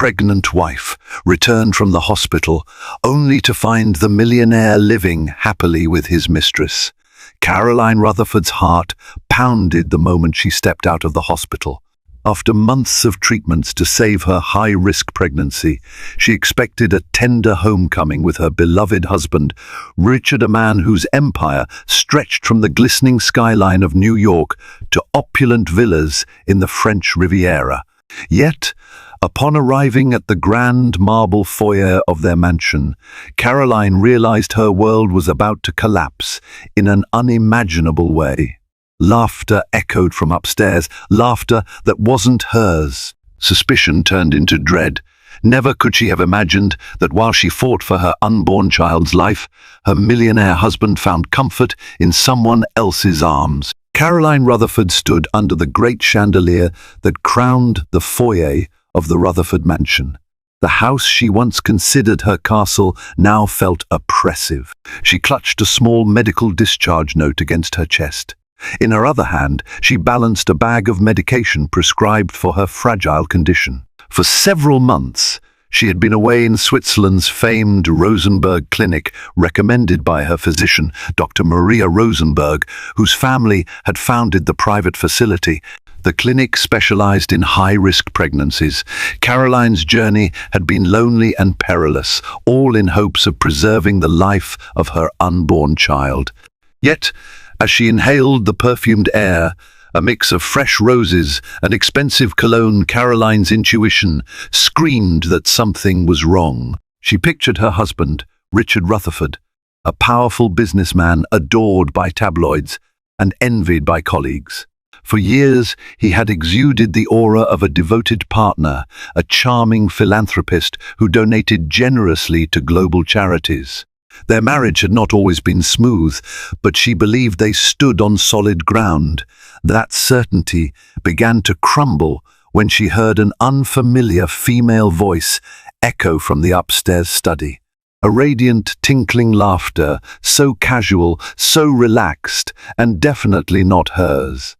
pregnant wife returned from the hospital only to find the millionaire living happily with his mistress. Caroline Rutherford's heart pounded the moment she stepped out of the hospital. After months of treatments to save her high-risk pregnancy, she expected a tender homecoming with her beloved husband, Richard, a man whose empire stretched from the glistening skyline of New York to opulent villas in the French Riviera. Yet, upon arriving at the grand marble foyer of their mansion, Caroline realized her world was about to collapse in an unimaginable way. Laughter echoed from upstairs, laughter that wasn't hers. Suspicion turned into dread. Never could she have imagined that while she fought for her unborn child's life, her millionaire husband found comfort in someone else's arms. Caroline Rutherford stood under the great chandelier that crowned the foyer of the Rutherford mansion. The house she once considered her castle now felt oppressive. She clutched a small medical discharge note against her chest. In her other hand, she balanced a bag of medication prescribed for her fragile condition. For several months, she had been away in Switzerland's famed Rosenberg Clinic, recommended by her physician, Dr. Maria Rosenberg, whose family had founded the private facility. The clinic specialized in high-risk pregnancies. Caroline's journey had been lonely and perilous, all in hopes of preserving the life of her unborn child. Yet, as she inhaled the perfumed air, a mix of fresh roses and expensive cologne, Caroline's intuition screamed that something was wrong. She pictured her husband, Richard Rutherford, a powerful businessman adored by tabloids and envied by colleagues. For years, he had exuded the aura of a devoted partner, a charming philanthropist who donated generously to global charities. Their marriage had not always been smooth, but she believed they stood on solid ground. That certainty began to crumble when she heard an unfamiliar female voice echo from the upstairs study. A radiant, tinkling laughter, so casual, so relaxed, and definitely not hers.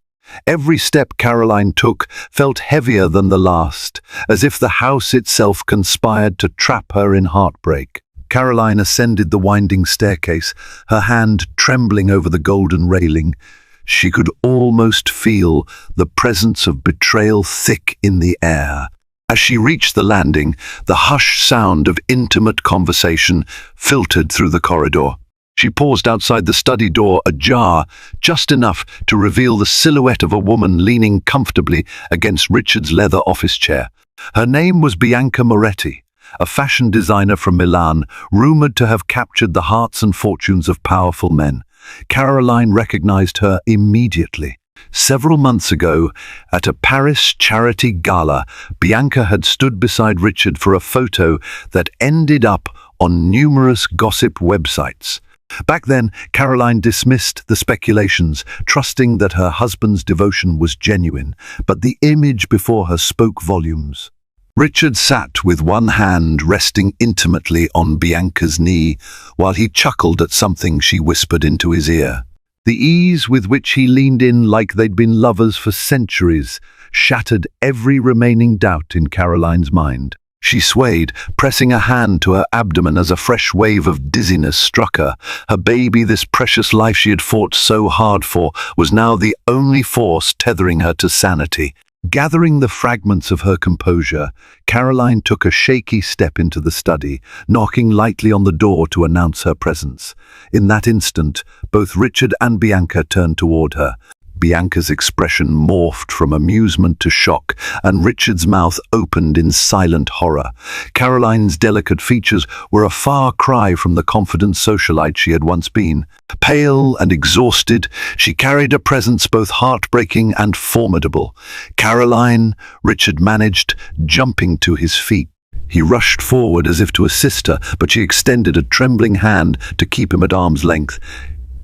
Every step Caroline took felt heavier than the last, as if the house itself conspired to trap her in heartbreak. Caroline ascended the winding staircase, her hand trembling over the golden railing. She could almost feel the presence of betrayal thick in the air. As she reached the landing, the hushed sound of intimate conversation filtered through the corridor. She paused outside the study door, ajar, just enough to reveal the silhouette of a woman leaning comfortably against Richard's leather office chair. Her name was Bianca Moretti, a fashion designer from Milan, rumored to have captured the hearts and fortunes of powerful men. Caroline recognized her immediately. Several months ago, at a Paris charity gala, Bianca had stood beside Richard for a photo that ended up on numerous gossip websites. Back then, Caroline dismissed the speculations, trusting that her husband's devotion was genuine, but the image before her spoke volumes. Richard sat with one hand resting intimately on Bianca's knee, while he chuckled at something she whispered into his ear. The ease with which he leaned in like they'd been lovers for centuries shattered every remaining doubt in Caroline's mind. She swayed, pressing a hand to her abdomen as a fresh wave of dizziness struck her. Her baby, this precious life she had fought so hard for, was now the only force tethering her to sanity. Gathering the fragments of her composure, Caroline took a shaky step into the study, knocking lightly on the door to announce her presence. In that instant, both Richard and Bianca turned toward her. Bianca's expression morphed from amusement to shock, and Richard's mouth opened in silent horror. Caroline's delicate features were a far cry from the confident socialite she had once been. Pale and exhausted, she carried a presence both heartbreaking and formidable. "Caroline," Richard managed, jumping to his feet. He rushed forward as if to assist her, but she extended a trembling hand to keep him at arm's length.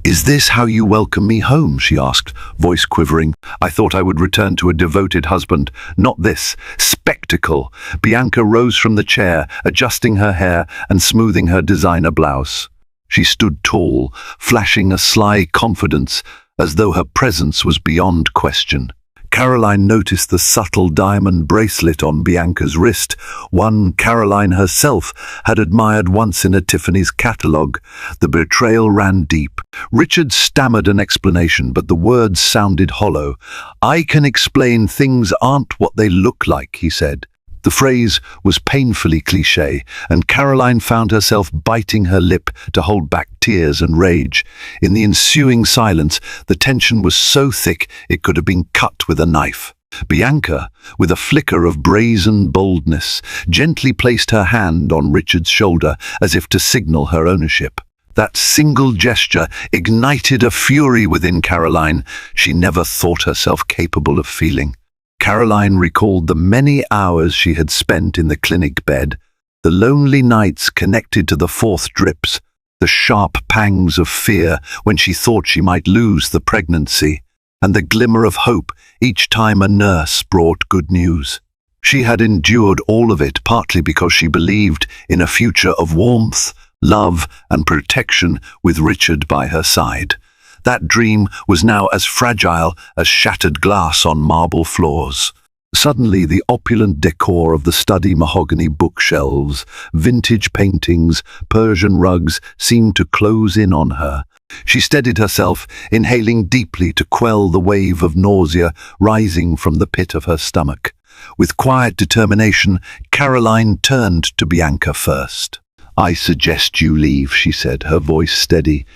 "Is this how you welcome me home?" she asked, voice quivering. "I thought I would return to a devoted husband, not this spectacle." Bianca rose from the chair, adjusting her hair and smoothing her designer blouse. She stood tall, flashing a sly confidence, as though her presence was beyond question. Caroline noticed the subtle diamond bracelet on Bianca's wrist, one Caroline herself had admired once in a Tiffany's catalogue. The betrayal ran deep. Richard stammered an explanation, but the words sounded hollow. "I can explain things aren't what they look like," he said. The phrase was painfully cliché, and Caroline found herself biting her lip to hold back tears and rage. In the ensuing silence, the tension was so thick it could have been cut with a knife. Bianca, with a flicker of brazen boldness, gently placed her hand on Richard's shoulder as if to signal her ownership. That single gesture ignited a fury within Caroline she never thought herself capable of feeling. Caroline recalled the many hours she had spent in the clinic bed, the lonely nights connected to the fourth drips, the sharp pangs of fear when she thought she might lose the pregnancy, and the glimmer of hope each time a nurse brought good news. She had endured all of it partly because she believed in a future of warmth, love, and protection with Richard by her side. That dream was now as fragile as shattered glass on marble floors. Suddenly, the opulent decor of the study mahogany bookshelves, vintage paintings, Persian rugs seemed to close in on her. She steadied herself, inhaling deeply to quell the wave of nausea rising from the pit of her stomach. With quiet determination, Caroline turned to Bianca first. "I suggest you leave," she said, her voice steady.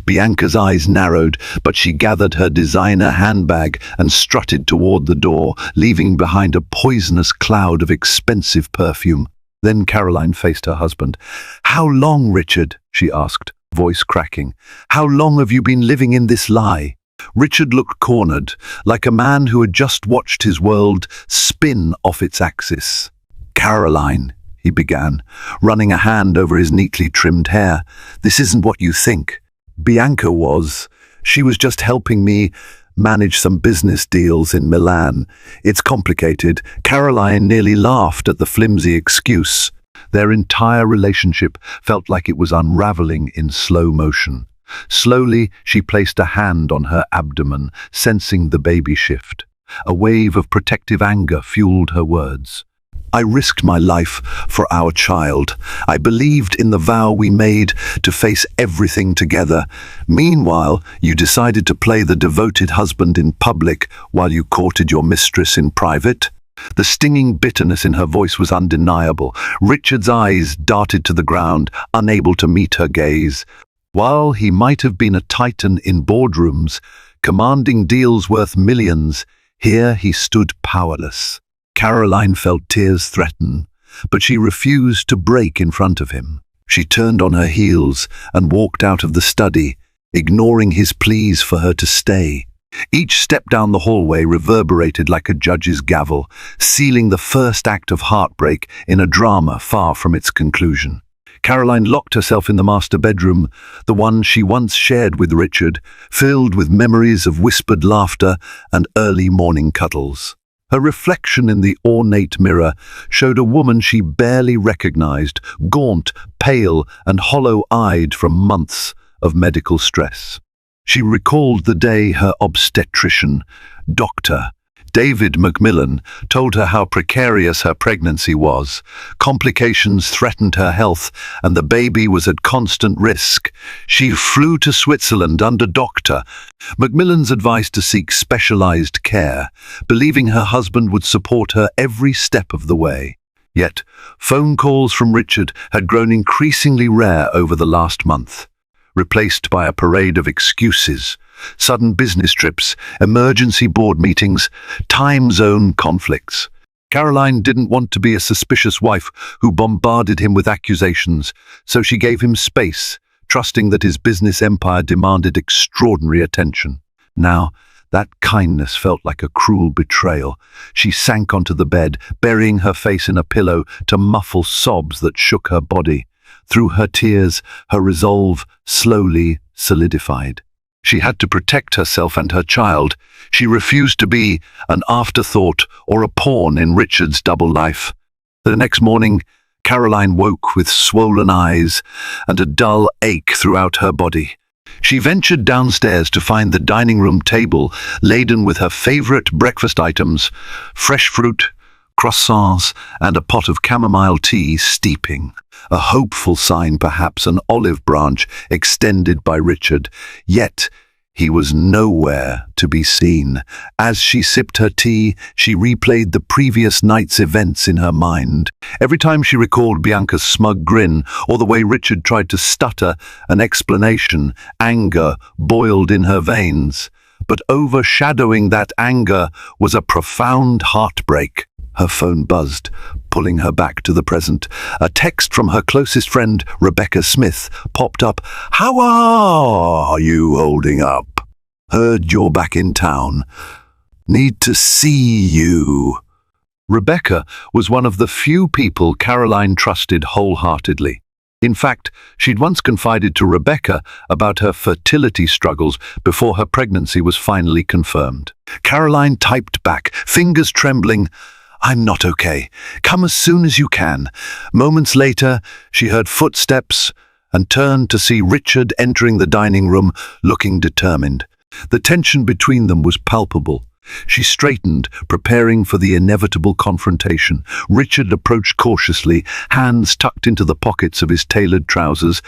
Bianca's eyes narrowed, but she gathered her designer handbag and strutted toward the door, leaving behind a poisonous cloud of expensive perfume. Then Caroline faced her husband. "How long, Richard?" she asked, voice cracking. "How long have you been living in this lie?" Richard looked cornered, like a man who had just watched his world spin off its axis. "Caroline," he began, running a hand over his neatly trimmed hair. "This isn't what you think. Bianca was. She was just helping me manage some business deals in Milan. It's complicated." Caroline nearly laughed at the flimsy excuse. Their entire relationship felt like it was unraveling in slow motion. Slowly, she placed a hand on her abdomen, sensing the baby shift. A wave of protective anger fueled her words. "I risked my life for our child. I believed in the vow we made to face everything together. Meanwhile, you decided to play the devoted husband in public while you courted your mistress in private." The stinging bitterness in her voice was undeniable. Richard's eyes darted to the ground, unable to meet her gaze. While he might have been a titan in boardrooms, commanding deals worth millions, here he stood powerless. Caroline felt tears threaten, but she refused to break in front of him. She turned on her heels and walked out of the study, ignoring his pleas for her to stay. Each step down the hallway reverberated like a judge's gavel, sealing the first act of heartbreak in a drama far from its conclusion. Caroline locked herself in the master bedroom, the one she once shared with Richard, filled with memories of whispered laughter and early morning cuddles. Her reflection in the ornate mirror showed a woman she barely recognized, gaunt, pale, and hollow-eyed from months of medical stress. She recalled the day her obstetrician, Dr. David Macmillan, told her how precarious her pregnancy was. Complications threatened her health, and the baby was at constant risk. She flew to Switzerland under Dr. Macmillan's advice to seek specialized care, believing her husband would support her every step of the way. Yet, phone calls from Richard had grown increasingly rare over the last month, replaced by a parade of excuses. Sudden business trips, emergency board meetings, time zone conflicts. Caroline didn't want to be a suspicious wife who bombarded him with accusations, so she gave him space, trusting that his business empire demanded extraordinary attention. Now, that kindness felt like a cruel betrayal. She sank onto the bed, burying her face in a pillow to muffle sobs that shook her body. Through her tears, her resolve slowly solidified. She had to protect herself and her child. She refused to be an afterthought or a pawn in Richard's double life. The next morning, Caroline woke with swollen eyes and a dull ache throughout her body. She ventured downstairs to find the dining room table laden with her favorite breakfast items, fresh fruit, croissants, and a pot of chamomile tea steeping. A hopeful sign, perhaps an olive branch extended by Richard, yet he was nowhere to be seen. As she sipped her tea, she replayed the previous night's events in her mind. Every time she recalled Bianca's smug grin or the way Richard tried to stutter an explanation, anger boiled in her veins. But overshadowing that anger was a profound heartbreak. Her phone buzzed, pulling her back to the present. A text from her closest friend, Rebecca Smith, popped up. "How are you holding up? Heard you're back in town. Need to see you." Rebecca was one of the few people Caroline trusted wholeheartedly. In fact, she'd once confided to Rebecca about her fertility struggles before her pregnancy was finally confirmed. Caroline typed back, fingers trembling, "I'm not okay. Come as soon as you can." Moments later, she heard footsteps and turned to see Richard entering the dining room, looking determined. The tension between them was palpable. She straightened, preparing for the inevitable confrontation. Richard approached cautiously, hands tucked into the pockets of his tailored trousers.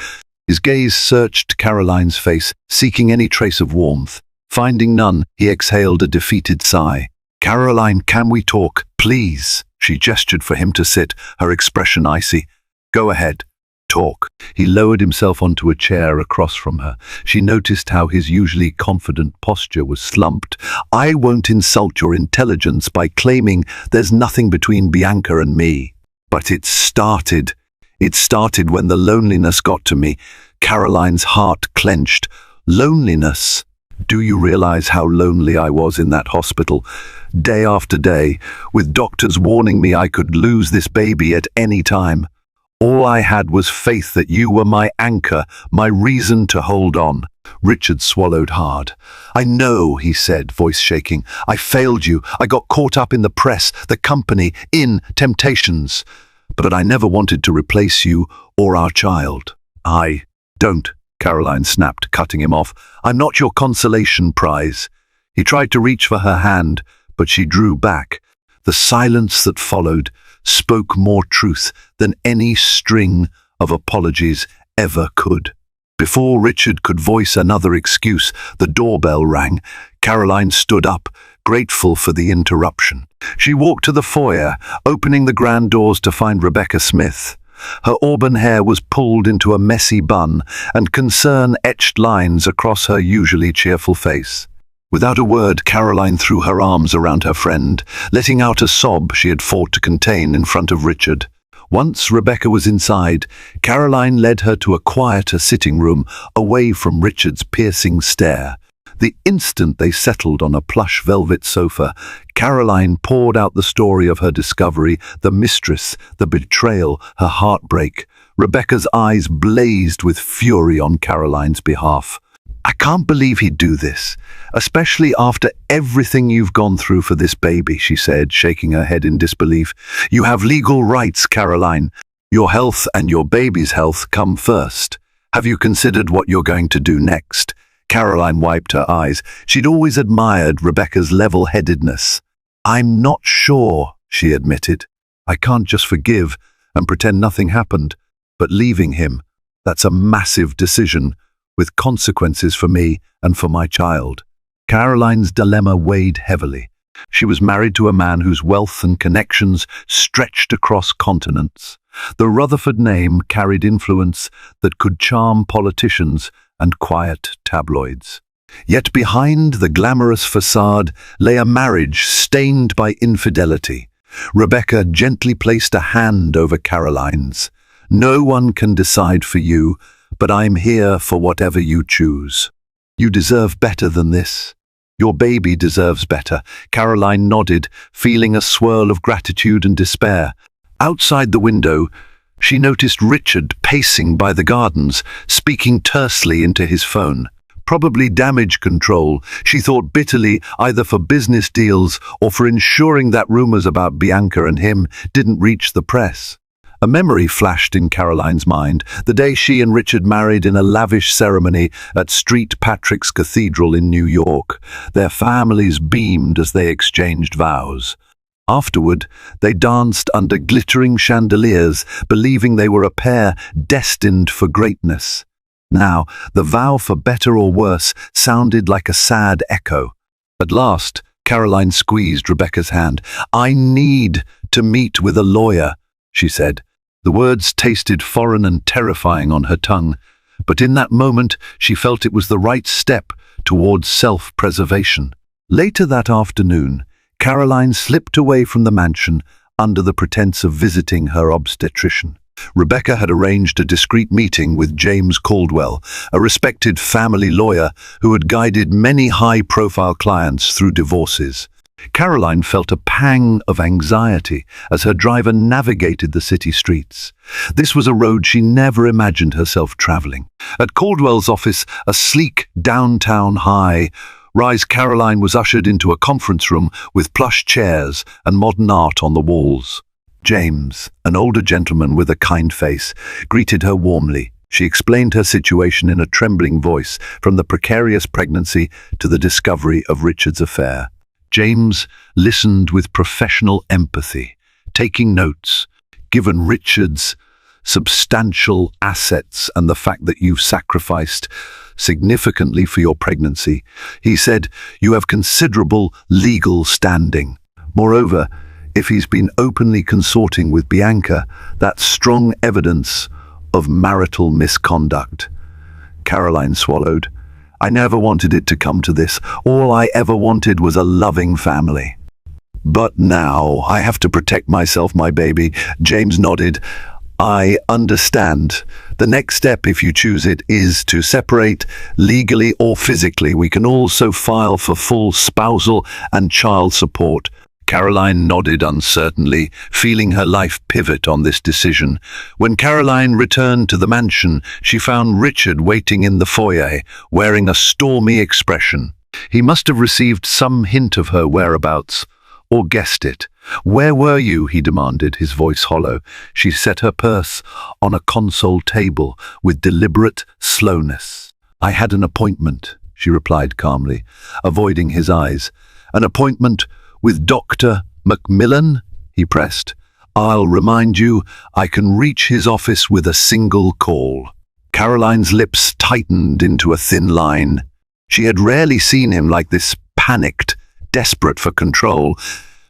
His gaze searched Caroline's face, seeking any trace of warmth. Finding none, he exhaled a defeated sigh. "Caroline, can we talk, please?" She gestured for him to sit, her expression icy. "Go ahead, talk." He lowered himself onto a chair across from her. She noticed how his usually confident posture was slumped. "I won't insult your intelligence by claiming there's nothing between Bianca and me. But it started. It started when the loneliness got to me." Caroline's heart clenched. "Loneliness? Do you realize how lonely I was in that hospital? Day after day, with doctors warning me I could lose this baby at any time. All I had was faith that you were my anchor, my reason to hold on." Richard swallowed hard. "I know," he said, voice shaking. "I failed you. I got caught up in the press, the company, in temptations. But I never wanted to replace you or our child." "Don't," Caroline snapped, cutting him off. "I'm not your consolation prize." He tried to reach for her hand, but she drew back. The silence that followed spoke more truth than any string of apologies ever could. Before Richard could voice another excuse, the doorbell rang. Caroline stood up, grateful for the interruption. She walked to the foyer, opening the grand doors to find Rebecca Smith. Her auburn hair was pulled into a messy bun, and concern etched lines across her usually cheerful face. Without a word, Caroline threw her arms around her friend, letting out a sob she had fought to contain in front of Richard. Once Rebecca was inside, Caroline led her to a quieter sitting room, away from Richard's piercing stare. The instant they settled on a plush velvet sofa, Caroline poured out the story of her discovery, the mistress, the betrayal, her heartbreak. Rebecca's eyes blazed with fury on Caroline's behalf. "I can't believe he'd do this, especially after everything you've gone through for this baby," she said, shaking her head in disbelief. "You have legal rights, Caroline. Your health and your baby's health come first. Have you considered what you're going to do next?" Caroline wiped her eyes. She'd always admired Rebecca's level-headedness. "I'm not sure," she admitted. "I can't just forgive and pretend nothing happened. But leaving him, that's a massive decision, with consequences for me and for my child." Caroline's dilemma weighed heavily. She was married to a man whose wealth and connections stretched across continents. The Rutherford name carried influence that could charm politicians and quiet tabloids. Yet behind the glamorous facade lay a marriage stained by infidelity. Rebecca gently placed a hand over Caroline's. "No one can decide for you, but I'm here for whatever you choose. You deserve better than this. Your baby deserves better." Caroline nodded, feeling a swirl of gratitude and despair. Outside the window, she noticed Richard pacing by the gardens, speaking tersely into his phone. Probably damage control, she thought bitterly, either for business deals or for ensuring that rumors about Bianca and him didn't reach the press. A memory flashed in Caroline's mind, the day she and Richard married in a lavish ceremony at St. Patrick's Cathedral in New York. Their families beamed as they exchanged vows. Afterward, they danced under glittering chandeliers, believing they were a pair destined for greatness. Now, the vow for better or worse sounded like a sad echo. At last, Caroline squeezed Rebecca's hand. "I need to meet with a lawyer," she said. The words tasted foreign and terrifying on her tongue, but in that moment she felt it was the right step towards self-preservation. Later that afternoon, Caroline slipped away from the mansion under the pretense of visiting her obstetrician. Rebecca had arranged a discreet meeting with James Caldwell, a respected family lawyer who had guided many high-profile clients through divorces. Caroline felt a pang of anxiety as her driver navigated the city streets. This was a road she never imagined herself traveling. At Caldwell's office, a sleek downtown high-rise, Caroline was ushered into a conference room with plush chairs and modern art on the walls. James, an older gentleman with a kind face, greeted her warmly. She explained her situation in a trembling voice, from the precarious pregnancy to the discovery of Richard's affair. James listened with professional empathy, taking notes. "Given Richard's substantial assets and the fact that you've sacrificed significantly for your pregnancy," he said, "you have considerable legal standing. Moreover, if he's been openly consorting with Bianca, that's strong evidence of marital misconduct." Caroline swallowed. "I never wanted it to come to this. All I ever wanted was a loving family. But now I have to protect myself, my baby." James nodded. "I understand. The next step, if you choose it, is to separate legally or physically. We can also file for full spousal and child support." Caroline nodded uncertainly, feeling her life pivot on this decision. When Caroline returned to the mansion, she found Richard waiting in the foyer, wearing a stormy expression. He must have received some hint of her whereabouts, or guessed it. "Where were you?" he demanded, his voice hollow. She set her purse on a console table with deliberate slowness. "I had an appointment," she replied calmly, avoiding his eyes. "An appointment with Dr. Macmillan?" he pressed. "I'll remind you, I can reach his office with a single call." Caroline's lips tightened into a thin line. She had rarely seen him like this, panicked, desperate for control.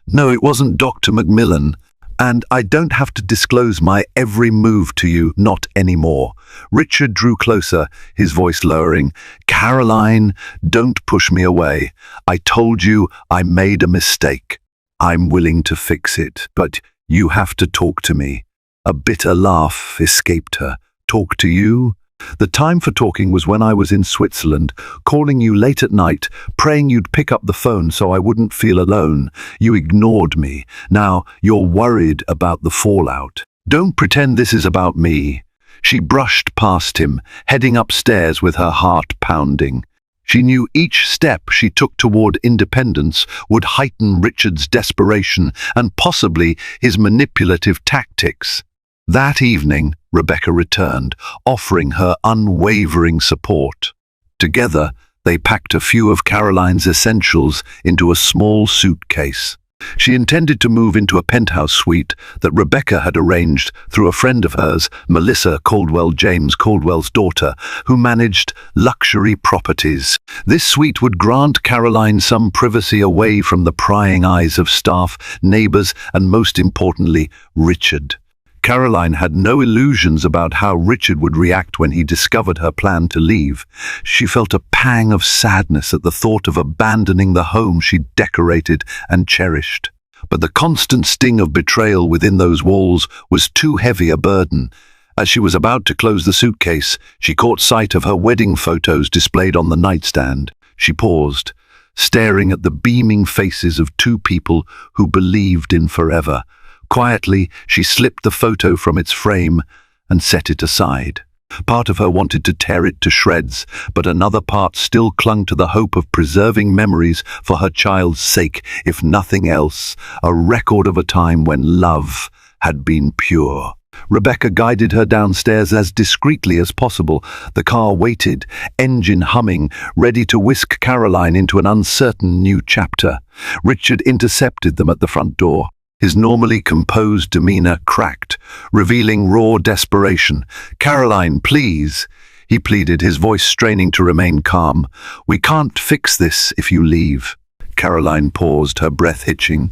"No, it wasn't Dr. Macmillan. And I don't have to disclose my every move to you, not anymore." Richard drew closer, his voice lowering. "Caroline, don't push me away. I told you I made a mistake. I'm willing to fix it, but you have to talk to me." A bitter laugh escaped her. "Talk to you? The time for talking was when I was in Switzerland, calling you late at night, praying you'd pick up the phone so I wouldn't feel alone. You ignored me. Now you're worried about the fallout. Don't pretend this is about me." She brushed past him, heading upstairs with her heart pounding. She knew each step she took toward independence would heighten Richard's desperation and possibly his manipulative tactics. That evening, Rebecca returned, offering her unwavering support. Together, they packed a few of Caroline's essentials into a small suitcase. She intended to move into a penthouse suite that Rebecca had arranged through a friend of hers, Melissa Caldwell, James Caldwell's daughter, who managed luxury properties. This suite would grant Caroline some privacy away from the prying eyes of staff, neighbors, and most importantly, Richard. Caroline had no illusions about how Richard would react when he discovered her plan to leave. She felt a pang of sadness at the thought of abandoning the home she'd decorated and cherished. But the constant sting of betrayal within those walls was too heavy a burden. As she was about to close the suitcase, she caught sight of her wedding photos displayed on the nightstand. She paused, staring at the beaming faces of two people who believed in forever. Quietly, she slipped the photo from its frame and set it aside. Part of her wanted to tear it to shreds, but another part still clung to the hope of preserving memories for her child's sake, if nothing else, a record of a time when love had been pure. Rebecca guided her downstairs as discreetly as possible. The car waited, engine humming, ready to whisk Caroline into an uncertain new chapter. Richard intercepted them at the front door. His normally composed demeanor cracked, revealing raw desperation. "Caroline, please," he pleaded, his voice straining to remain calm. "We can't fix this if you leave." Caroline paused, her breath hitching.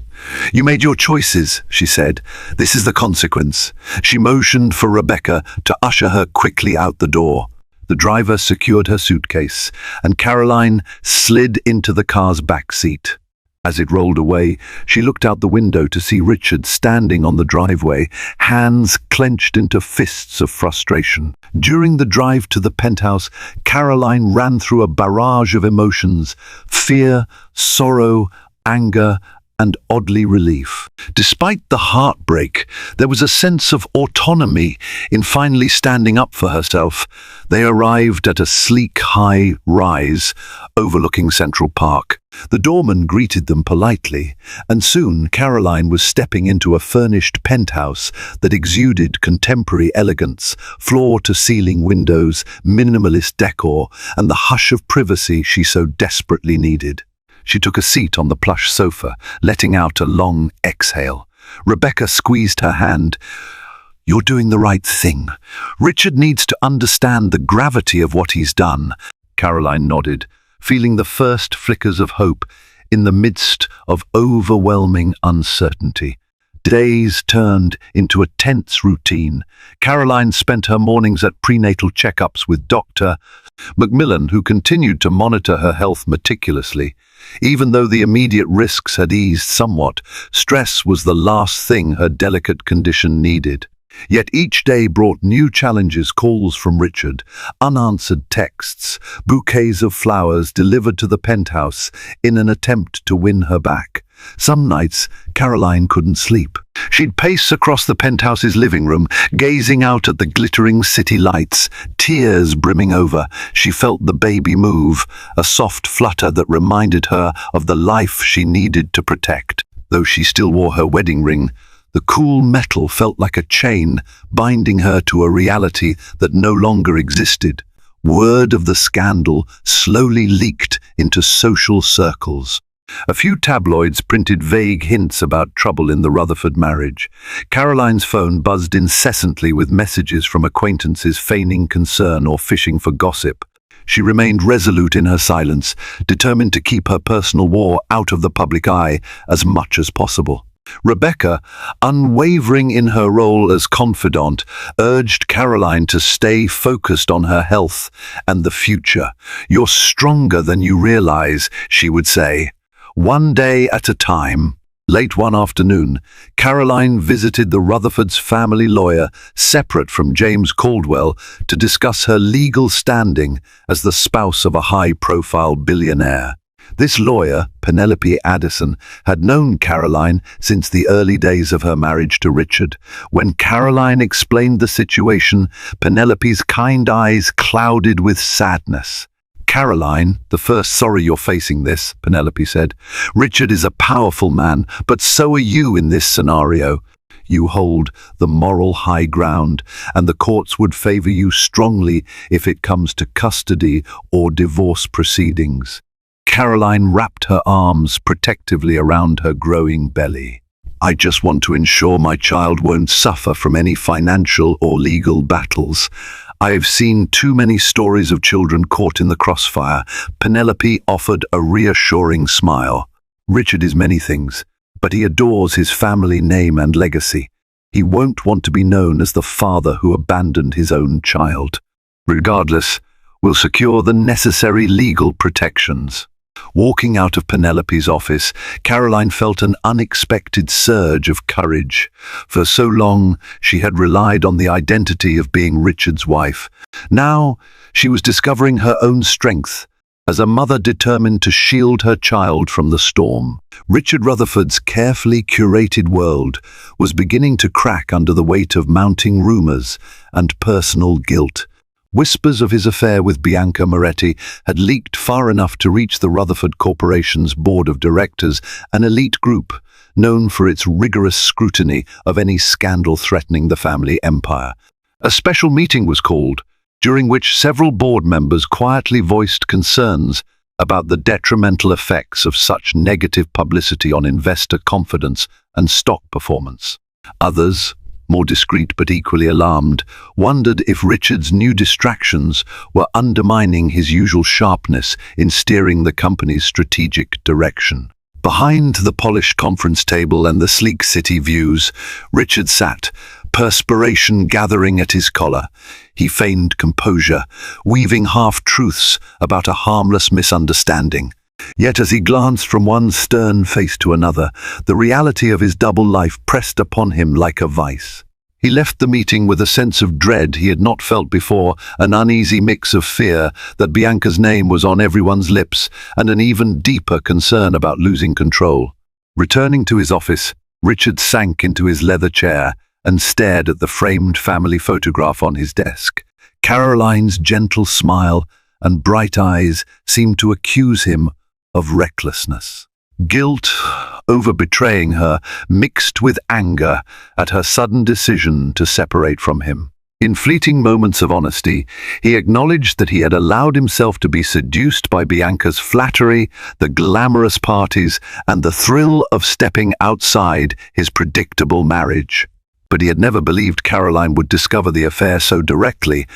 "You made your choices," she said. "This is the consequence." She motioned for Rebecca to usher her quickly out the door. The driver secured her suitcase, and Caroline slid into the car's back seat. As it rolled away, she looked out the window to see Richard standing on the driveway, hands clenched into fists of frustration. During the drive to the penthouse, Caroline ran through a barrage of emotions: fear, sorrow, anger, and oddly relief. Despite the heartbreak, there was a sense of autonomy in finally standing up for herself. They arrived at a sleek high rise overlooking Central Park. The doorman greeted them politely, and soon Caroline was stepping into a furnished penthouse that exuded contemporary elegance, floor-to-ceiling windows, minimalist decor, and the hush of privacy she so desperately needed. She took a seat on the plush sofa, letting out a long exhale. Rebecca squeezed her hand. "You're doing the right thing. Richard needs to understand the gravity of what he's done." Caroline nodded, feeling the first flickers of hope in the midst of overwhelming uncertainty. Days turned into a tense routine. Caroline spent her mornings at prenatal checkups with Dr. Macmillan, who continued to monitor her health meticulously. Even though the immediate risks had eased somewhat, stress was the last thing her delicate condition needed. Yet each day brought new challenges: calls from Richard, unanswered texts, bouquets of flowers delivered to the penthouse in an attempt to win her back. Some nights, Caroline couldn't sleep. She'd pace across the penthouse's living room, gazing out at the glittering city lights, tears brimming over. She felt the baby move, a soft flutter that reminded her of the life she needed to protect. Though she still wore her wedding ring, the cool metal felt like a chain, binding her to a reality that no longer existed. Word of the scandal slowly leaked into social circles. A few tabloids printed vague hints about trouble in the Rutherford marriage. Caroline's phone buzzed incessantly with messages from acquaintances feigning concern or fishing for gossip. She remained resolute in her silence, determined to keep her personal war out of the public eye as much as possible. Rebecca, unwavering in her role as confidant, urged Caroline to stay focused on her health and the future. "You're stronger than you realize," she would say. One day at a time. Late one afternoon, Caroline visited the Rutherfords' family lawyer, separate from James Caldwell, to discuss her legal standing as the spouse of a high-profile billionaire. This lawyer, Penelope Addison, had known Caroline since the early days of her marriage to Richard. When Caroline explained the situation, Penelope's kind eyes clouded with sadness. "Caroline, the first sorry you're facing this," Penelope said. "Richard is a powerful man, but so are you in this scenario. You hold the moral high ground, and the courts would favor you strongly if it comes to custody or divorce proceedings." Caroline wrapped her arms protectively around her growing belly. "I just want to ensure my child won't suffer from any financial or legal battles. I've seen too many stories of children caught in the crossfire." Penelope offered a reassuring smile. "Richard is many things, but he adores his family name and legacy. He won't want to be known as the father who abandoned his own child. Regardless, we'll secure the necessary legal protections." Walking out of Penelope's office, Caroline felt an unexpected surge of courage. For so long, she had relied on the identity of being Richard's wife. Now, she was discovering her own strength as a mother determined to shield her child from the storm. Richard Rutherford's carefully curated world was beginning to crack under the weight of mounting rumors and personal guilt. Whispers of his affair with Bianca Moretti had leaked far enough to reach the Rutherford Corporation's board of directors, an elite group known for its rigorous scrutiny of any scandal threatening the family empire. A special meeting was called, during which several board members quietly voiced concerns about the detrimental effects of such negative publicity on investor confidence and stock performance. Others, more discreet but equally alarmed, wondered if Richard's new distractions were undermining his usual sharpness in steering the company's strategic direction. Behind the polished conference table and the sleek city views, Richard sat, perspiration gathering at his collar. He feigned composure, weaving half-truths about a harmless misunderstanding. Yet as he glanced from one stern face to another, the reality of his double life pressed upon him like a vice. He left the meeting with a sense of dread he had not felt before, an uneasy mix of fear that Bianca's name was on everyone's lips, and an even deeper concern about losing control. Returning to his office, Richard sank into his leather chair and stared at the framed family photograph on his desk. Caroline's gentle smile and bright eyes seemed to accuse him of recklessness. Guilt over betraying her mixed with anger at her sudden decision to separate from him. In fleeting moments of honesty, he acknowledged that he had allowed himself to be seduced by Bianca's flattery, the glamorous parties, and the thrill of stepping outside his predictable marriage. But he had never believed Caroline would discover the affair so directly,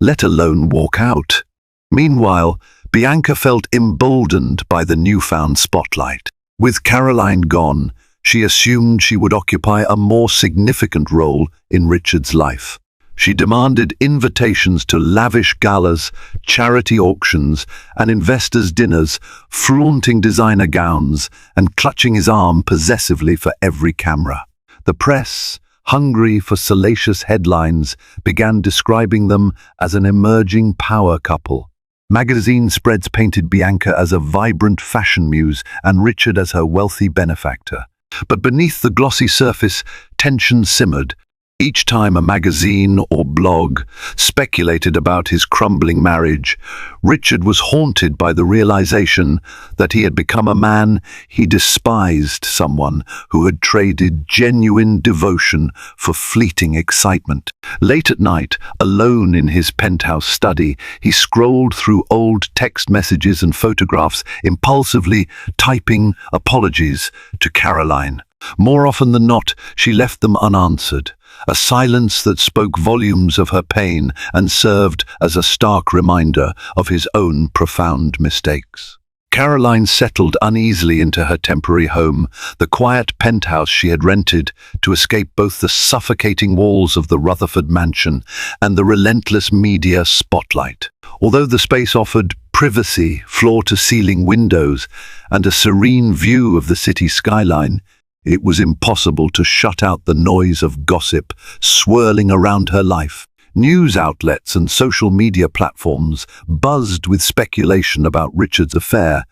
let alone walk out. Meanwhile, Bianca felt emboldened by the newfound spotlight. With Caroline gone, she assumed she would occupy a more significant role in Richard's life. She demanded invitations to lavish galas, charity auctions, and investors' dinners, flaunting designer gowns and clutching his arm possessively for every camera. The press, hungry for salacious headlines, began describing them as an emerging power couple. Magazine spreads painted Bianca as a vibrant fashion muse and Richard as her wealthy benefactor. But beneath the glossy surface, tension simmered. Each time a magazine or blog speculated about his crumbling marriage, Richard was haunted by the realization that he had become a man he despised, someone who had traded genuine devotion for fleeting excitement. Late at night, alone in his penthouse study, he scrolled through old text messages and photographs, impulsively typing apologies to Caroline. More often than not, she left them unanswered, a silence that spoke volumes of her pain and served as a stark reminder of his own profound mistakes. Caroline settled uneasily into her temporary home, the quiet penthouse she had rented to escape both the suffocating walls of the Rutherford mansion and the relentless media spotlight. Although the space offered privacy, floor-to-ceiling windows, and a serene view of the city skyline, it was impossible to shut out the noise of gossip swirling around her life. News outlets and social media platforms buzzed with speculation about Richard's affair,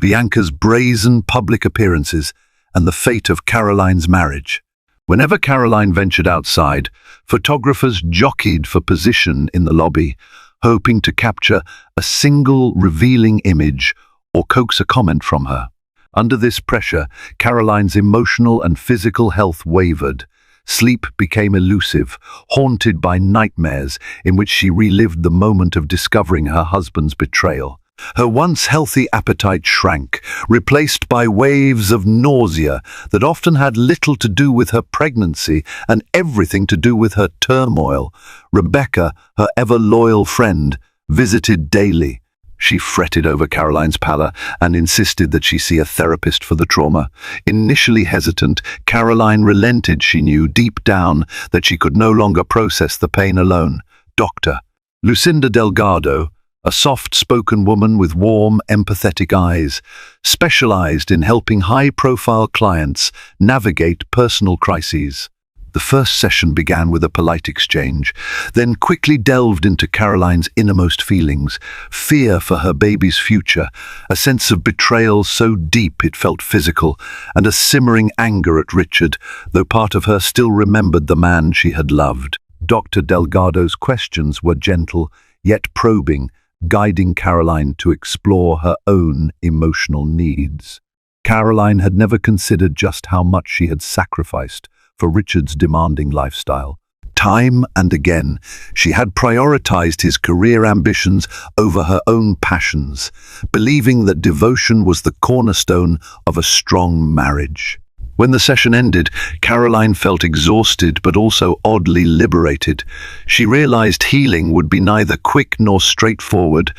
Bianca's brazen public appearances, and the fate of Caroline's marriage. Whenever Caroline ventured outside, photographers jockeyed for position in the lobby, hoping to capture a single revealing image or coax a comment from her. Under this pressure, Caroline's emotional and physical health wavered. Sleep became elusive, haunted by nightmares in which she relived the moment of discovering her husband's betrayal. Her once healthy appetite shrank, replaced by waves of nausea that often had little to do with her pregnancy and everything to do with her turmoil. Rebecca, her ever-loyal friend, visited daily. She fretted over Caroline's pallor and insisted that she see a therapist for the trauma. Initially hesitant, Caroline relented. She knew deep down that she could no longer process the pain alone. Dr. Lucinda Delgado, a soft-spoken woman with warm, empathetic eyes, specialized in helping high-profile clients navigate personal crises. The first session began with a polite exchange, then quickly delved into Caroline's innermost feelings, fear for her baby's future, a sense of betrayal so deep it felt physical, and a simmering anger at Richard, though part of her still remembered the man she had loved. Dr. Delgado's questions were gentle, yet probing, guiding Caroline to explore her own emotional needs. Caroline had never considered just how much she had sacrificed for Richard's demanding lifestyle. Time and again, she had prioritized his career ambitions over her own passions, believing that devotion was the cornerstone of a strong marriage. When the session ended, Caroline felt exhausted but also oddly liberated. She realized healing would be neither quick nor straightforward.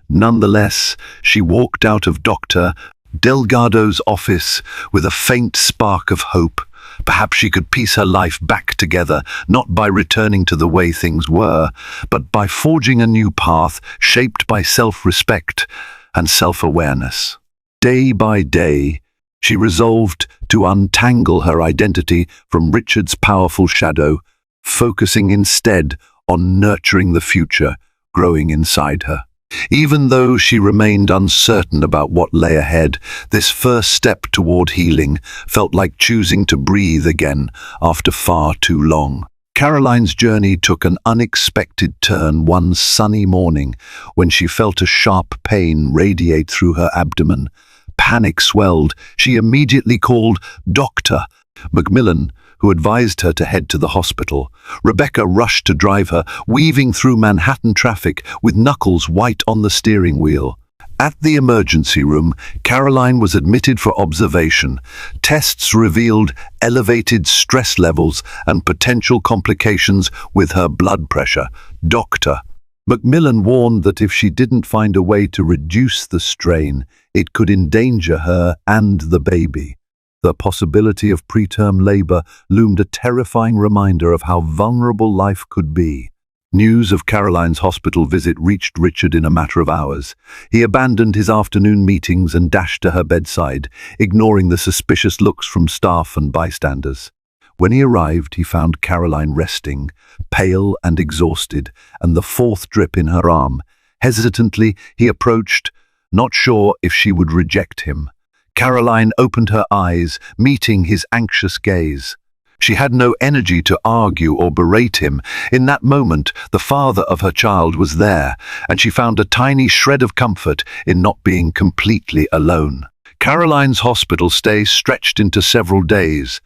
Nonetheless, she walked out of Dr. Delgado's office with a faint spark of hope. Perhaps she could piece her life back together, not by returning to the way things were, but by forging a new path shaped by self-respect and self-awareness. Day by day, she resolved to untangle her identity from Richard's powerful shadow, focusing instead on nurturing the future growing inside her. Even though she remained uncertain about what lay ahead, this first step toward healing felt like choosing to breathe again after far too long. Caroline's journey took an unexpected turn one sunny morning when she felt a sharp pain radiate through her abdomen. Panic swelled. She immediately called Dr. Macmillan, who advised her to head to the hospital. Rebecca rushed to drive her, weaving through Manhattan traffic with knuckles white on the steering wheel. At the emergency room, Caroline was admitted for observation. Tests revealed elevated stress levels and potential complications with her blood pressure. Dr. Macmillan warned that if she didn't find a way to reduce the strain, it could endanger her and the baby. The possibility of preterm labor loomed a terrifying reminder of how vulnerable life could be. News of Caroline's hospital visit reached Richard in a matter of hours. He abandoned his afternoon meetings and dashed to her bedside, ignoring the suspicious looks from staff and bystanders. When he arrived, he found Caroline resting, pale and exhausted, and the fourth drip in her arm. Hesitantly, he approached, not sure if she would reject him. Caroline opened her eyes, meeting his anxious gaze. She had no energy to argue or berate him. In that moment, the father of her child was there, and she found a tiny shred of comfort in not being completely alone. Caroline's hospital stay stretched into several days.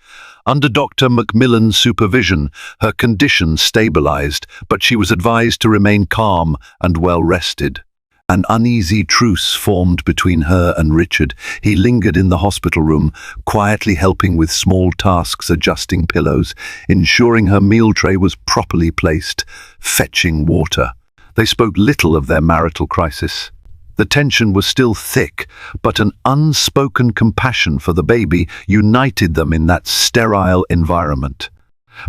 Under Dr. Macmillan's supervision, her condition stabilized, but she was advised to remain calm and well-rested. An uneasy truce formed between her and Richard. He lingered in the hospital room, quietly helping with small tasks, adjusting pillows, ensuring her meal tray was properly placed, fetching water. They spoke little of their marital crisis. The tension was still thick, but an unspoken compassion for the baby united them in that sterile environment.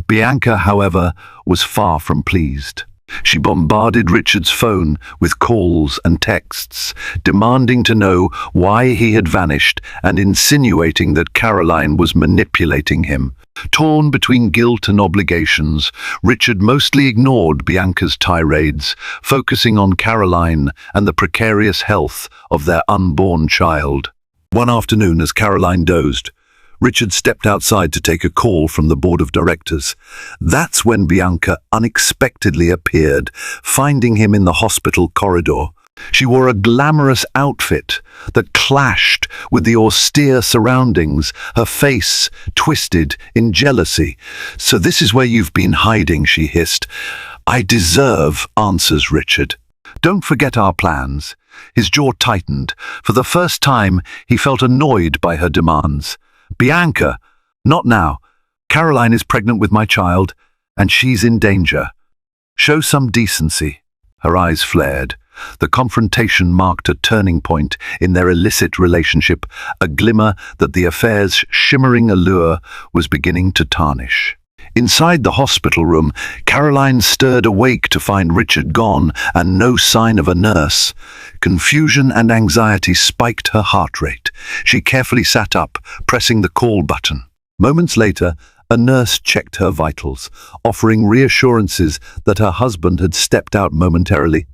Bianca, however, was far from pleased. She bombarded Richard's phone with calls and texts, demanding to know why he had vanished and insinuating that Caroline was manipulating him. Torn between guilt and obligations, Richard mostly ignored Bianca's tirades, focusing on Caroline and the precarious health of their unborn child. One afternoon, as Caroline dozed, Richard stepped outside to take a call from the board of directors. That's when Bianca unexpectedly appeared, finding him in the hospital corridor. She wore a glamorous outfit that clashed with the austere surroundings, her face twisted in jealousy. "So this is where you've been hiding," she hissed. "I deserve answers, Richard. Don't forget our plans." His jaw tightened. For the first time, he felt annoyed by her demands. "Bianca, not now. Caroline is pregnant with my child, and she's in danger. Show some decency." Her eyes flared. The confrontation marked a turning point in their illicit relationship, a glimmer that the affair's shimmering allure was beginning to tarnish. Inside the hospital room, Caroline stirred awake to find Richard gone and no sign of a nurse. Confusion and anxiety spiked her heart rate. She carefully sat up, pressing the call button. Moments later, a nurse checked her vitals, offering reassurances that her husband had stepped out momentarily.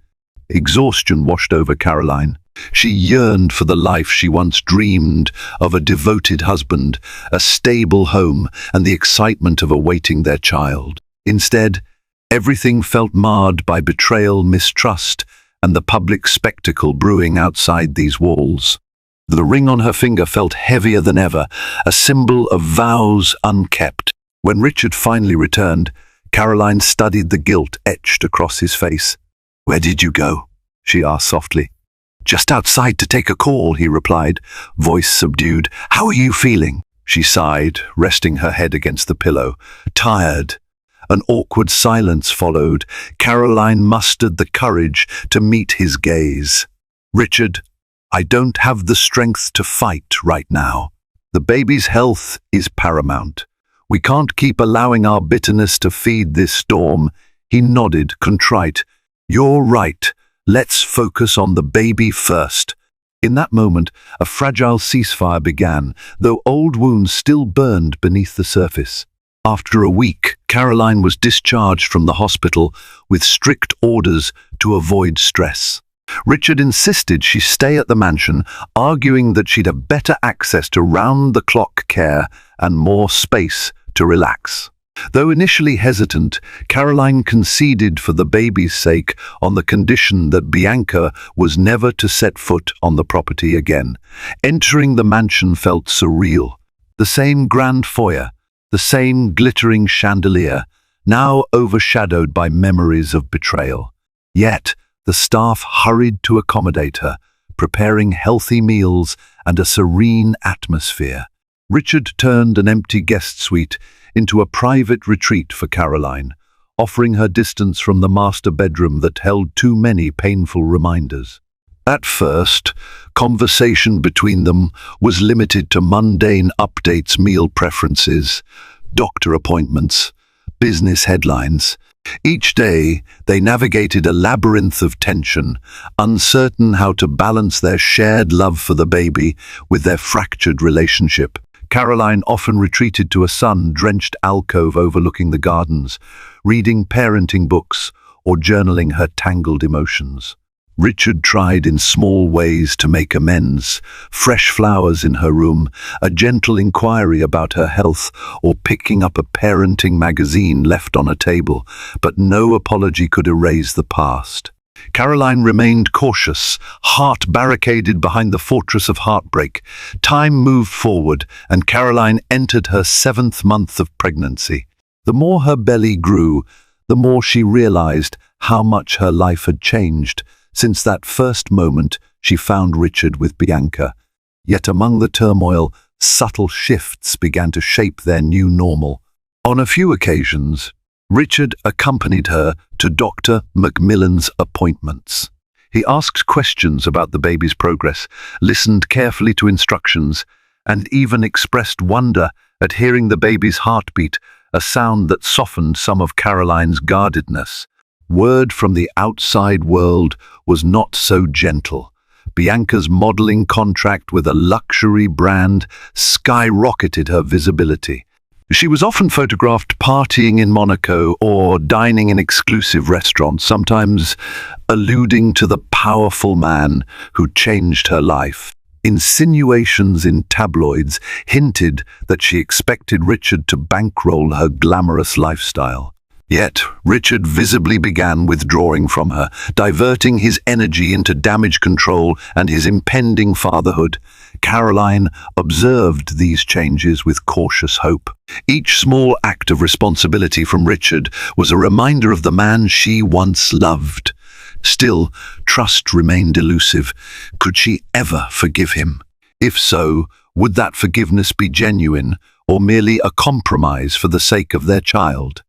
Exhaustion washed over Caroline. She yearned for the life she once dreamed of, a devoted husband, a stable home, and the excitement of awaiting their child. Instead, everything felt marred by betrayal, mistrust, and the public spectacle brewing outside these walls. The ring on her finger felt heavier than ever, a symbol of vows unkept. When Richard finally returned, Caroline studied the guilt etched across his face. "Where did you go?" she asked softly. "Just outside to take a call," he replied, voice subdued. "How are you feeling?" She sighed, resting her head against the pillow. "Tired." An awkward silence followed. Caroline mustered the courage to meet his gaze. "Richard, I don't have the strength to fight right now. The baby's health is paramount. We can't keep allowing our bitterness to feed this storm." He nodded, contrite. "You're right. Let's focus on the baby first." In that moment, a fragile ceasefire began, though old wounds still burned beneath the surface. After a week, Caroline was discharged from the hospital with strict orders to avoid stress. Richard insisted she stay at the mansion, arguing that she'd have better access to round-the-clock care and more space to relax. Though initially hesitant, Caroline conceded for the baby's sake on the condition that Bianca was never to set foot on the property again. Entering the mansion felt surreal. The same grand foyer, the same glittering chandelier, now overshadowed by memories of betrayal. Yet, the staff hurried to accommodate her, preparing healthy meals and a serene atmosphere. Richard turned an empty guest suite into a private retreat for Caroline, offering her distance from the master bedroom that held too many painful reminders. At first, conversation between them was limited to mundane updates, meal preferences, doctor appointments, business headlines. Each day, they navigated a labyrinth of tension, uncertain how to balance their shared love for the baby with their fractured relationship. Caroline often retreated to a sun-drenched alcove overlooking the gardens, reading parenting books or journaling her tangled emotions. Richard tried in small ways to make amends, fresh flowers in her room, a gentle inquiry about her health, or picking up a parenting magazine left on a table, but no apology could erase the past. Caroline remained cautious, heart barricaded behind the fortress of heartbreak. Time moved forward, and Caroline entered her 7th month of pregnancy. The more her belly grew, the more she realized how much her life had changed since that first moment she found Richard with Bianca. Yet among the turmoil, subtle shifts began to shape their new normal. On a few occasions, Richard accompanied her to Dr. Macmillan's appointments. He asked questions about the baby's progress, listened carefully to instructions, and even expressed wonder at hearing the baby's heartbeat, a sound that softened some of Caroline's guardedness. Word from the outside world was not so gentle. Bianca's modeling contract with a luxury brand skyrocketed her visibility. She was often photographed partying in Monaco or dining in exclusive restaurants, sometimes alluding to the powerful man who changed her life. Insinuations in tabloids hinted that she expected Richard to bankroll her glamorous lifestyle. Yet, Richard visibly began withdrawing from her, diverting his energy into damage control and his impending fatherhood. Caroline observed these changes with cautious hope. Each small act of responsibility from Richard was a reminder of the man she once loved. Still, trust remained elusive. Could she ever forgive him? If so, would that forgiveness be genuine or merely a compromise for the sake of their child?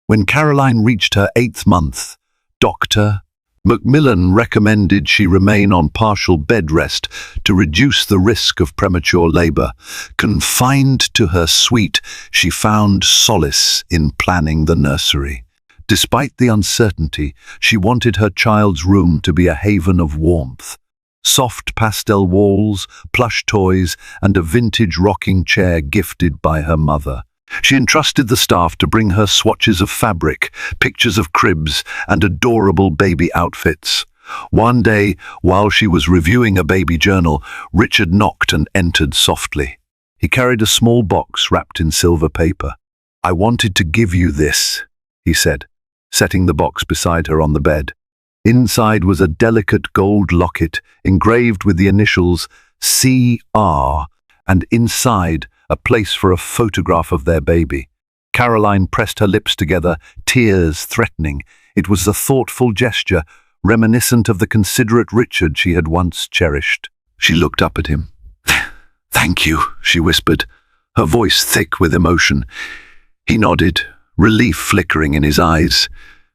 When Caroline reached her 8th month, Dr. Macmillan recommended she remain on partial bed rest to reduce the risk of premature labor. Confined to her suite, she found solace in planning the nursery. Despite the uncertainty, she wanted her child's room to be a haven of warmth. Soft pastel walls, plush toys, and a vintage rocking chair gifted by her mother. She entrusted the staff to bring her swatches of fabric, pictures of cribs, and adorable baby outfits. One day, while she was reviewing a baby journal, Richard knocked and entered softly. He carried a small box wrapped in silver paper. "I wanted to give you this," he said, setting the box beside her on the bed. Inside was a delicate gold locket engraved with the initials CR, and inside, a place for a photograph of their baby. Caroline pressed her lips together, tears threatening. It was a thoughtful gesture, reminiscent of the considerate Richard she had once cherished. She looked up at him. "Thank you," she whispered, her voice thick with emotion. He nodded, relief flickering in his eyes.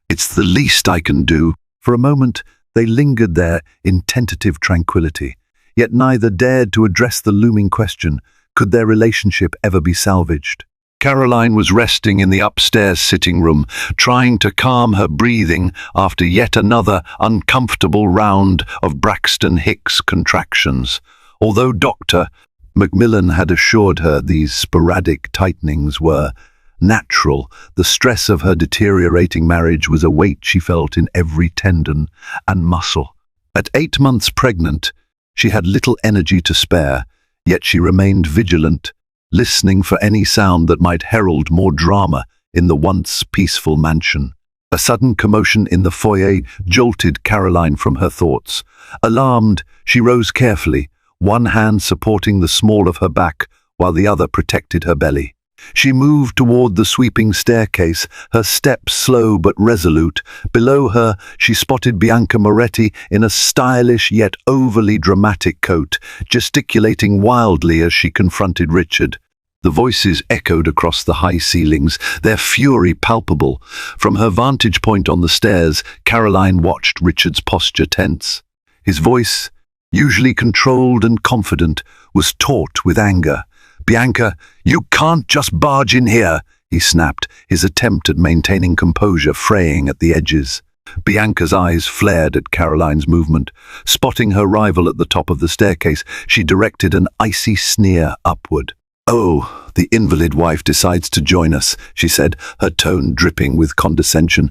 "It's the least I can do." For a moment, they lingered there in tentative tranquility, yet neither dared to address the looming question, could their relationship ever be salvaged? Caroline was resting in the upstairs sitting room, trying to calm her breathing after yet another uncomfortable round of Braxton Hicks contractions. Although Dr. Macmillan had assured her these sporadic tightenings were natural, the stress of her deteriorating marriage was a weight she felt in every tendon and muscle. At 8 months pregnant, she had little energy to spare, yet she remained vigilant, listening for any sound that might herald more drama in the once peaceful mansion. A sudden commotion in the foyer jolted Caroline from her thoughts. Alarmed, she rose carefully, one hand supporting the small of her back while the other protected her belly. She moved toward the sweeping staircase, her steps slow but resolute. Below her, she spotted Bianca Moretti in a stylish yet overly dramatic coat, gesticulating wildly as she confronted Richard. The voices echoed across the high ceilings, their fury palpable. From her vantage point on the stairs, Caroline watched Richard's posture tense. His voice, usually controlled and confident, was taut with anger. "Bianca, you can't just barge in here," he snapped, his attempt at maintaining composure fraying at the edges. Bianca's eyes flared at Caroline's movement. Spotting her rival at the top of the staircase, she directed an icy sneer upward. "Oh, the invalid wife decides to join us," she said, her tone dripping with condescension.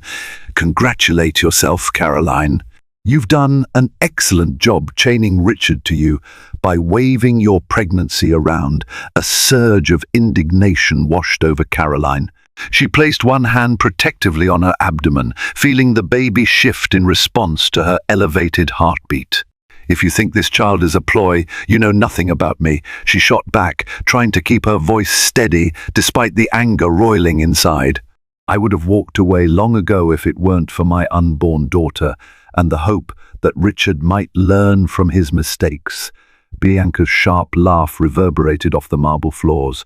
"Congratulate yourself, Caroline. You've done an excellent job chaining Richard to you by waving your pregnancy around." A surge of indignation washed over Caroline. She placed one hand protectively on her abdomen, feeling the baby shift in response to her elevated heartbeat. "If you think this child is a ploy, you know nothing about me," she shot back, trying to keep her voice steady despite the anger roiling inside. "I would have walked away long ago if it weren't for my unborn daughter and the hope that Richard might learn from his mistakes." Bianca's sharp laugh reverberated off the marble floors.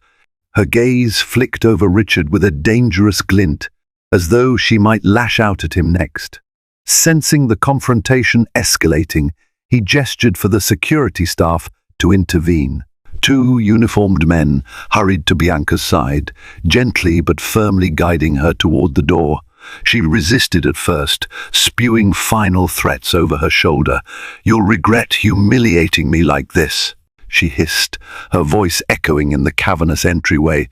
Her gaze flicked over Richard with a dangerous glint, as though she might lash out at him next. Sensing the confrontation escalating, he gestured for the security staff to intervene. 2 uniformed men hurried to Bianca's side, gently but firmly guiding her toward the door. She resisted at first, spewing final threats over her shoulder. "You'll regret humiliating me like this," she hissed, her voice echoing in the cavernous entryway.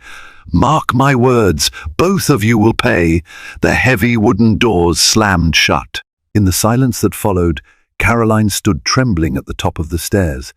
"Mark my words, both of you will pay." The heavy wooden doors slammed shut. In the silence that followed, Caroline stood trembling at the top of the stairs.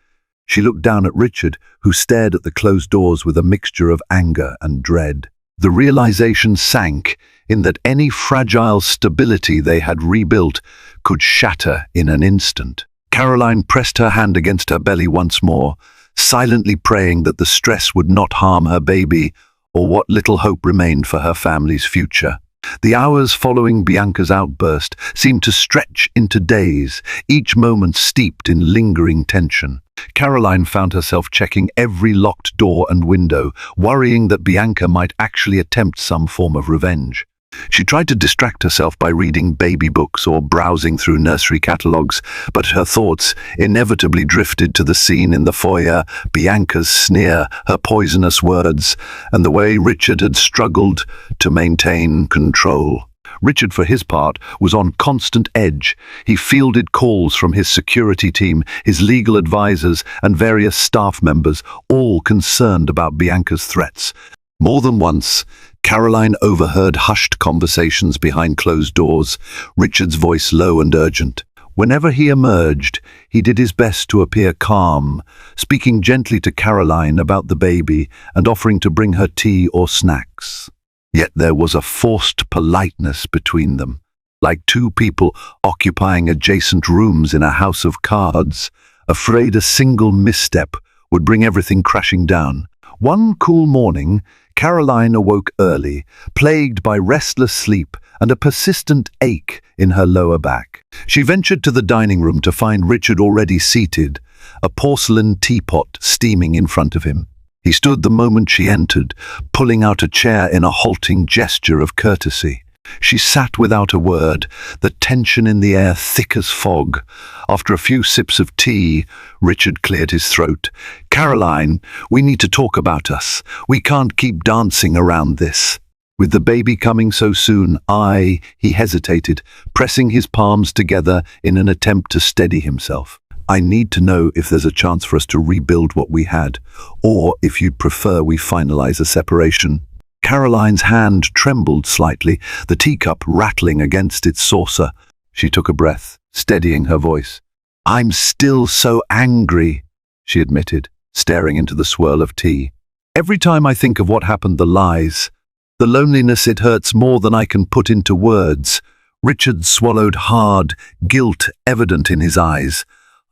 She looked down at Richard, who stared at the closed doors with a mixture of anger and dread. The realization sank in that any fragile stability they had rebuilt could shatter in an instant. Caroline pressed her hand against her belly once more, silently praying that the stress would not harm her baby or what little hope remained for her family's future. The hours following Bianca's outburst seemed to stretch into days, each moment steeped in lingering tension. Caroline found herself checking every locked door and window, worrying that Bianca might actually attempt some form of revenge. She tried to distract herself by reading baby books or browsing through nursery catalogues, but her thoughts inevitably drifted to the scene in the foyer, Bianca's sneer, her poisonous words, and the way Richard had struggled to maintain control. Richard, for his part, was on constant edge. He fielded calls from his security team, his legal advisors, and various staff members, all concerned about Bianca's threats. More than once, Caroline overheard hushed conversations behind closed doors, Richard's voice low and urgent. Whenever he emerged, he did his best to appear calm, speaking gently to Caroline about the baby and offering to bring her tea or snacks. Yet there was a forced politeness between them, like 2 people occupying adjacent rooms in a house of cards, afraid a single misstep would bring everything crashing down. One cool morning, Caroline awoke early, plagued by restless sleep and a persistent ache in her lower back. She ventured to the dining room to find Richard already seated, a porcelain teapot steaming in front of him. He stood the moment she entered, pulling out a chair in a halting gesture of courtesy. She sat without a word, the tension in the air thick as fog. After a few sips of tea, Richard cleared his throat. "Caroline, we need to talk about us. We can't keep dancing around this." With the baby coming so soon, he hesitated, pressing his palms together in an attempt to steady himself. "I need to know if there's a chance for us to rebuild what we had, or if you'd prefer we finalize a separation." Caroline's hand trembled slightly, the teacup rattling against its saucer. She took a breath, steadying her voice. "I'm still so angry," she admitted, staring into the swirl of tea. "Every time I think of what happened, the lies, the loneliness, it hurts more than I can put into words." Richard swallowed hard, guilt evident in his eyes.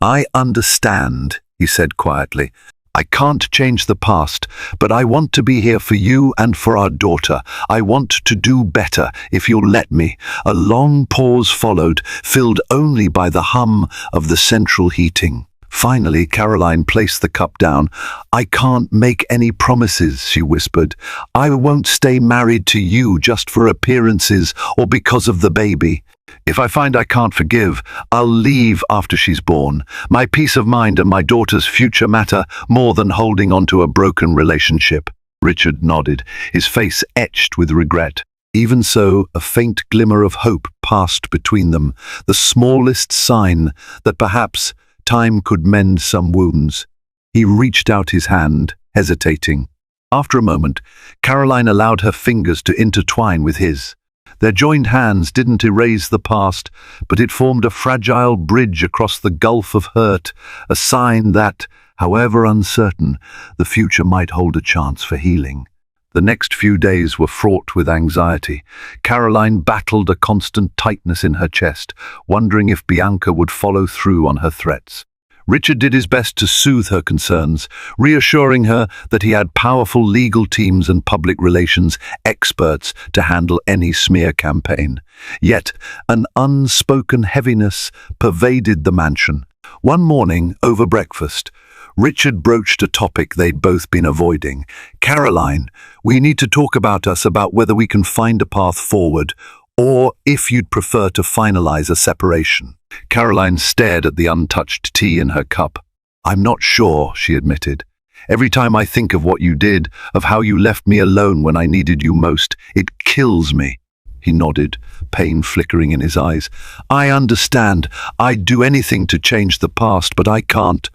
"I understand," he said quietly. "I can't change the past, but I want to be here for you and for our daughter. I want to do better, if you'll let me." A long pause followed, filled only by the hum of the central heating. Finally, Caroline placed the cup down. "I can't make any promises," she whispered. "I won't stay married to you just for appearances or because of the baby. If I find I can't forgive, I'll leave after she's born. My peace of mind and my daughter's future matter more than holding on to a broken relationship." Richard nodded, his face etched with regret. Even so, a faint glimmer of hope passed between them, the smallest sign that perhaps time could mend some wounds. He reached out his hand, hesitating. After a moment, Caroline allowed her fingers to intertwine with his. Their joined hands didn't erase the past, but it formed a fragile bridge across the gulf of hurt, a sign that, however uncertain, the future might hold a chance for healing. The next few days were fraught with anxiety. Caroline battled a constant tightness in her chest, wondering if Bianca would follow through on her threats. Richard did his best to soothe her concerns, reassuring her that he had powerful legal teams and public relations experts to handle any smear campaign. Yet an unspoken heaviness pervaded the mansion. One morning, over breakfast, Richard broached a topic they'd both been avoiding. "Caroline, we need to talk about whether we can find a path forward, or if you'd prefer to finalize a separation." Caroline stared at the untouched tea in her cup. "I'm not sure," she admitted. "Every time I think of what you did, of how you left me alone when I needed you most, it kills me." He nodded, pain flickering in his eyes. "I understand. I'd do anything to change the past, but I can't.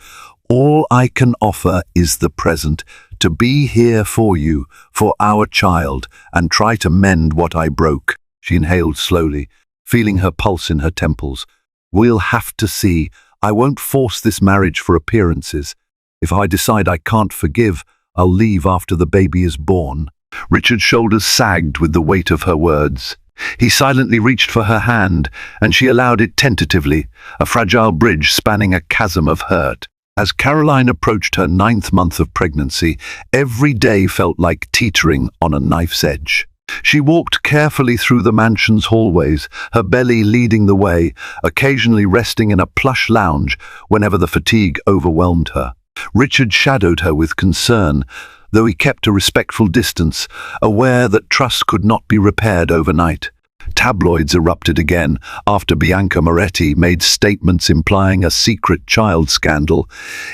All I can offer is the present, to be here for you, for our child, and try to mend what I broke." She inhaled slowly, feeling her pulse in her temples. "We'll have to see. I won't force this marriage for appearances. If I decide I can't forgive, I'll leave after the baby is born." Richard's shoulders sagged with the weight of her words. He silently reached for her hand, and she allowed it tentatively, a fragile bridge spanning a chasm of hurt. As Caroline approached her 9th month of pregnancy, every day felt like teetering on a knife's edge. She walked carefully through the mansion's hallways, her belly leading the way, occasionally resting in a plush lounge whenever the fatigue overwhelmed her. Richard shadowed her with concern, though he kept a respectful distance, aware that trust could not be repaired overnight. Tabloids erupted again after Bianca Moretti made statements implying a secret child scandal,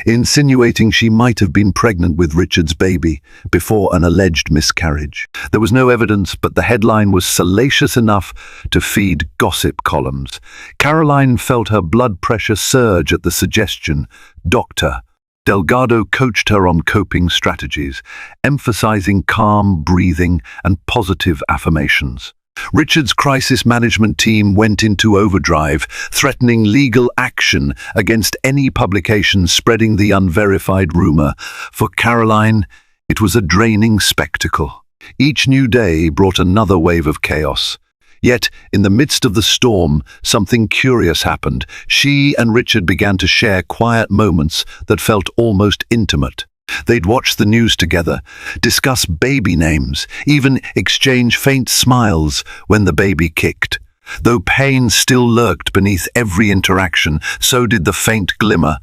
insinuating she might have been pregnant with Richard's baby before an alleged miscarriage. There was no evidence, but the headline was salacious enough to feed gossip columns. Caroline felt her blood pressure surge at the suggestion. Dr. Delgado coached her on coping strategies, emphasizing calm breathing and positive affirmations. Richard's crisis management team went into overdrive, threatening legal action against any publication spreading the unverified rumor. For Caroline, it was a draining spectacle. Each new day brought another wave of chaos. Yet, in the midst of the storm, something curious happened. She and Richard began to share quiet moments that felt almost intimate. They'd watch the news together, discuss baby names, even exchange faint smiles when the baby kicked. Though pain still lurked beneath every interaction, so did the faint glimmer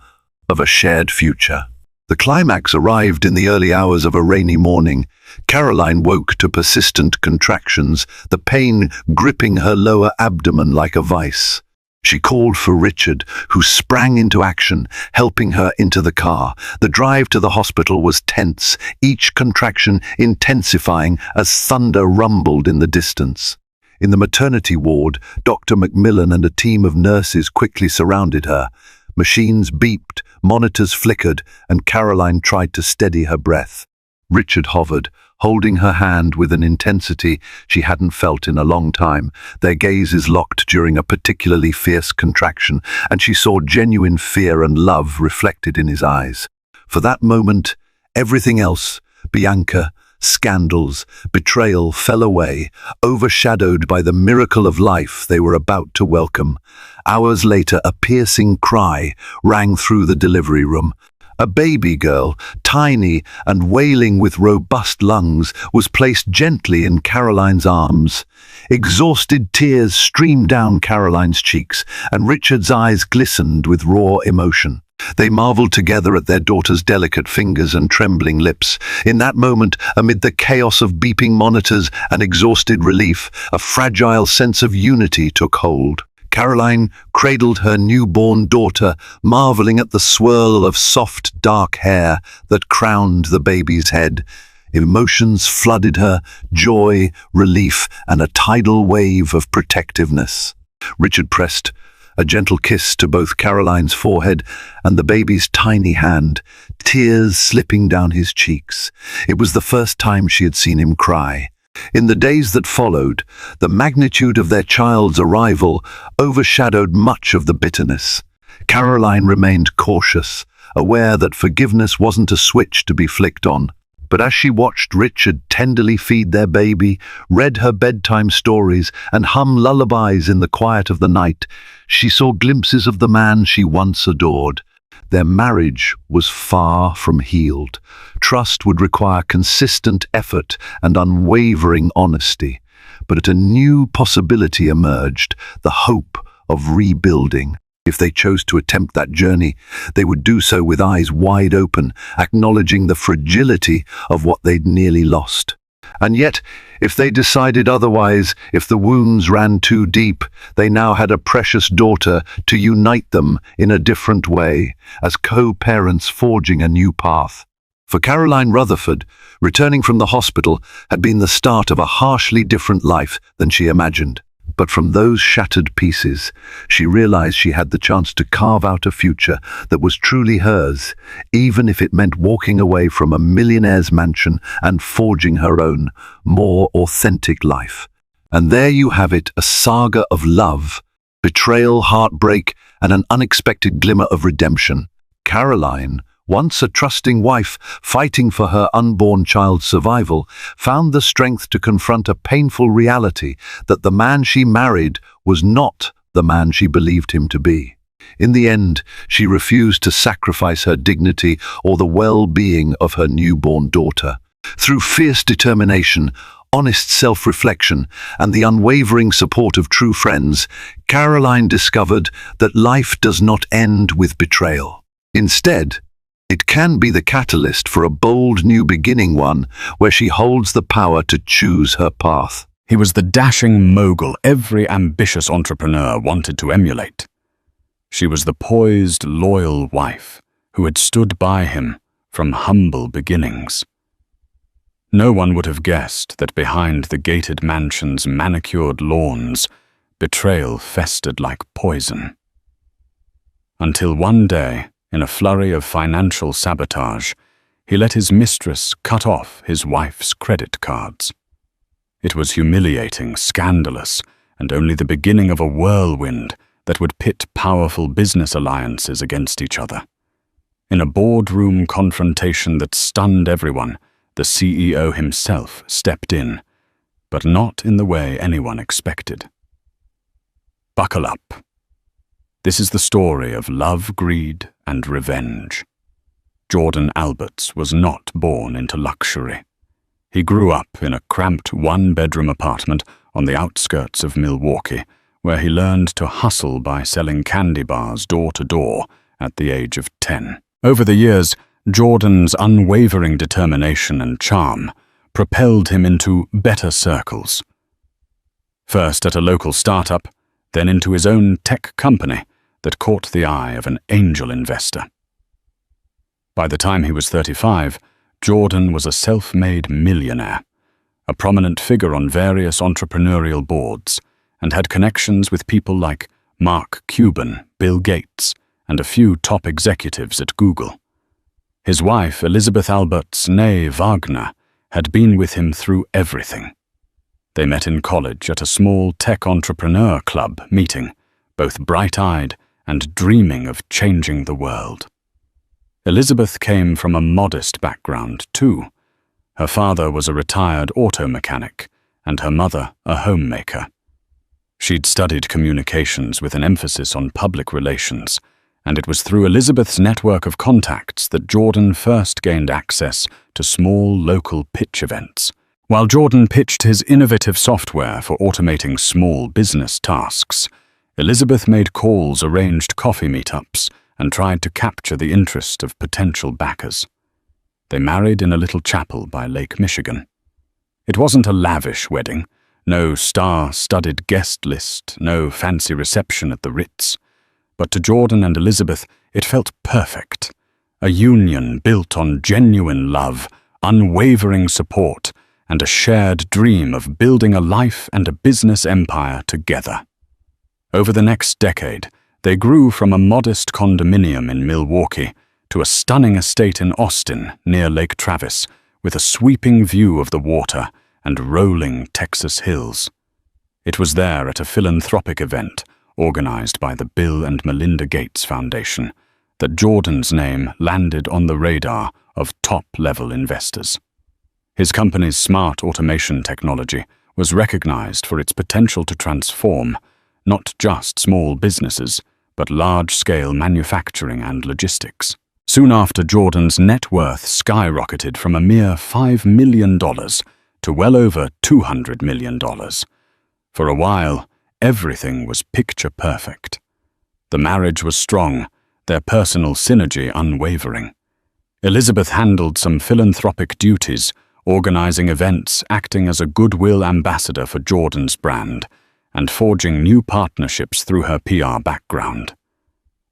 of a shared future. The climax arrived in the early hours of a rainy morning. Caroline woke to persistent contractions, the pain gripping her lower abdomen like a vice. She called for Richard, who sprang into action, helping her into the car. The drive to the hospital was tense, each contraction intensifying as thunder rumbled in the distance. In the maternity ward, Dr. Macmillan and a team of nurses quickly surrounded her. Machines beeped, monitors flickered, and Caroline tried to steady her breath. Richard hovered, holding her hand with an intensity she hadn't felt in a long time. Their gazes locked during a particularly fierce contraction, and she saw genuine fear and love reflected in his eyes. For that moment, everything else, Bianca, scandals, betrayal, fell away, overshadowed by the miracle of life they were about to welcome. Hours later, a piercing cry rang through the delivery room. A baby girl, tiny and wailing with robust lungs, was placed gently in Caroline's arms. Exhausted tears streamed down Caroline's cheeks, and Richard's eyes glistened with raw emotion. They marveled together at their daughter's delicate fingers and trembling lips. In that moment, amid the chaos of beeping monitors and exhausted relief, a fragile sense of unity took hold. Caroline cradled her newborn daughter, marveling at the swirl of soft, dark hair that crowned the baby's head. Emotions flooded her, joy, relief, and a tidal wave of protectiveness. Richard pressed a gentle kiss to both Caroline's forehead and the baby's tiny hand, tears slipping down his cheeks. It was the first time she had seen him cry. In the days that followed, the magnitude of their child's arrival overshadowed much of the bitterness. Caroline remained cautious, aware that forgiveness wasn't a switch to be flicked on. But as she watched Richard tenderly feed their baby, read her bedtime stories, and hum lullabies in the quiet of the night, she saw glimpses of the man she once adored. Their marriage was far from healed. Trust would require consistent effort and unwavering honesty. But a new possibility emerged, the hope of rebuilding. If they chose to attempt that journey, they would do so with eyes wide open, acknowledging the fragility of what they'd nearly lost. And yet, if they decided otherwise, if the wounds ran too deep, they now had a precious daughter to unite them in a different way, as co-parents forging a new path. For Caroline Rutherford, returning from the hospital had been the start of a harshly different life than she imagined. But from those shattered pieces, she realized she had the chance to carve out a future that was truly hers, even if it meant walking away from a millionaire's mansion and forging her own, more authentic life. And there you have it, a saga of love, betrayal, heartbreak, and an unexpected glimmer of redemption. Caroline, once a trusting wife fighting for her unborn child's survival, found the strength to confront a painful reality that the man she married was not the man she believed him to be. In the end, she refused to sacrifice her dignity or the well-being of her newborn daughter. Through fierce determination, honest self-reflection, and the unwavering support of true friends, Caroline discovered that life does not end with betrayal. Instead, it can be the catalyst for a bold new beginning, one where she holds the power to choose her path. He was the dashing mogul every ambitious entrepreneur wanted to emulate. She was the poised, loyal wife who had stood by him from humble beginnings. No one would have guessed that behind the gated mansion's manicured lawns, betrayal festered like poison. Until one day, in a flurry of financial sabotage, he let his mistress cut off his wife's credit cards. It was humiliating, scandalous, and only the beginning of a whirlwind that would pit powerful business alliances against each other. In a boardroom confrontation that stunned everyone, the CEO himself stepped in. but not in the way anyone expected. Buckle up. This is the story of love, greed, and revenge. Jordan Alberts was not born into luxury. He grew up in a cramped one-bedroom apartment on the outskirts of Milwaukee, where he learned to hustle by selling candy bars door to door at the age of 10. Over the years, Jordan's unwavering determination and charm propelled him into better circles. First at a local startup, then into his own tech company that caught the eye of an angel investor. By the time he was 35, Jordan was a self-made millionaire, a prominent figure on various entrepreneurial boards, and had connections with people like Mark Cuban, Bill Gates, and a few top executives at Google. His wife, Elizabeth Alberts née Wagner, had been with him through everything. They met in college at a small tech entrepreneur club meeting, both bright-eyed and dreaming of changing the world. Elizabeth came from a modest background, too. Her father was a retired auto mechanic, and her mother a homemaker. She'd studied communications with an emphasis on public relations, and it was through Elizabeth's network of contacts that Jordan first gained access to small local pitch events. While Jordan pitched his innovative software for automating small business tasks, Elizabeth made calls, arranged coffee meetups, and tried to capture the interest of potential backers. They married in a little chapel by Lake Michigan. It wasn't a lavish wedding, no star-studded guest list, no fancy reception at the Ritz. But to Jordan and Elizabeth, it felt perfect. A union built on genuine love, unwavering support, and a shared dream of building a life and a business empire together. Over the next decade, they grew from a modest condominium in Milwaukee to a stunning estate in Austin near Lake Travis, with a sweeping view of the water and rolling Texas hills. It was there at a philanthropic event organized by the Bill and Melinda Gates Foundation that Jordan's name landed on the radar of top-level investors. His company's smart automation technology was recognized for its potential to transform not just small businesses, but large-scale manufacturing and logistics. Soon after, Jordan's net worth skyrocketed from a mere $5 million to well over $200 million. For a while, everything was picture perfect. The marriage was strong, their personal synergy unwavering. Elizabeth handled some philanthropic duties, organizing events, acting as a goodwill ambassador for Jordan's brand, and forging new partnerships through her PR background.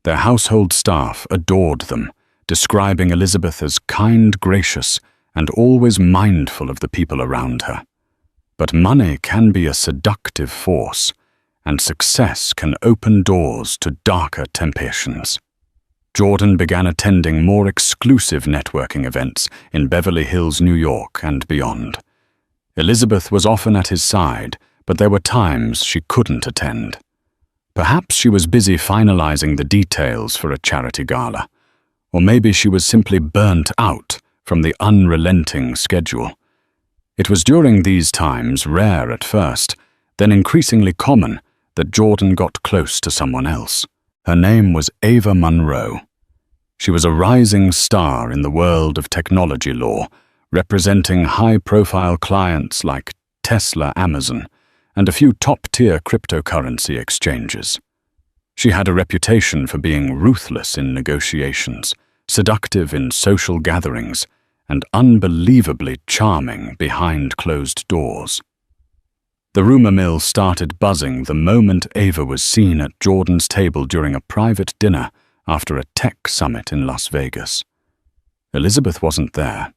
Their household staff adored them, describing Elizabeth as kind, gracious, and always mindful of the people around her. But money can be a seductive force, and success can open doors to darker temptations. Jordan began attending more exclusive networking events in Beverly Hills, New York, and beyond. Elizabeth was often at his side, but there were times she couldn't attend. Perhaps she was busy finalizing the details for a charity gala, or maybe she was simply burnt out from the unrelenting schedule. It was during these times, rare at first, then increasingly common, that Jordan got close to someone else. Her name was Ava Monroe. She was a rising star in the world of technology law, representing high-profile clients like Tesla, Amazon, and a few top-tier cryptocurrency exchanges. She had a reputation for being ruthless in negotiations, seductive in social gatherings, and unbelievably charming behind closed doors. The rumor mill started buzzing the moment Ava was seen at Jordan's table during a private dinner after a tech summit in Las Vegas. Elizabeth wasn't there.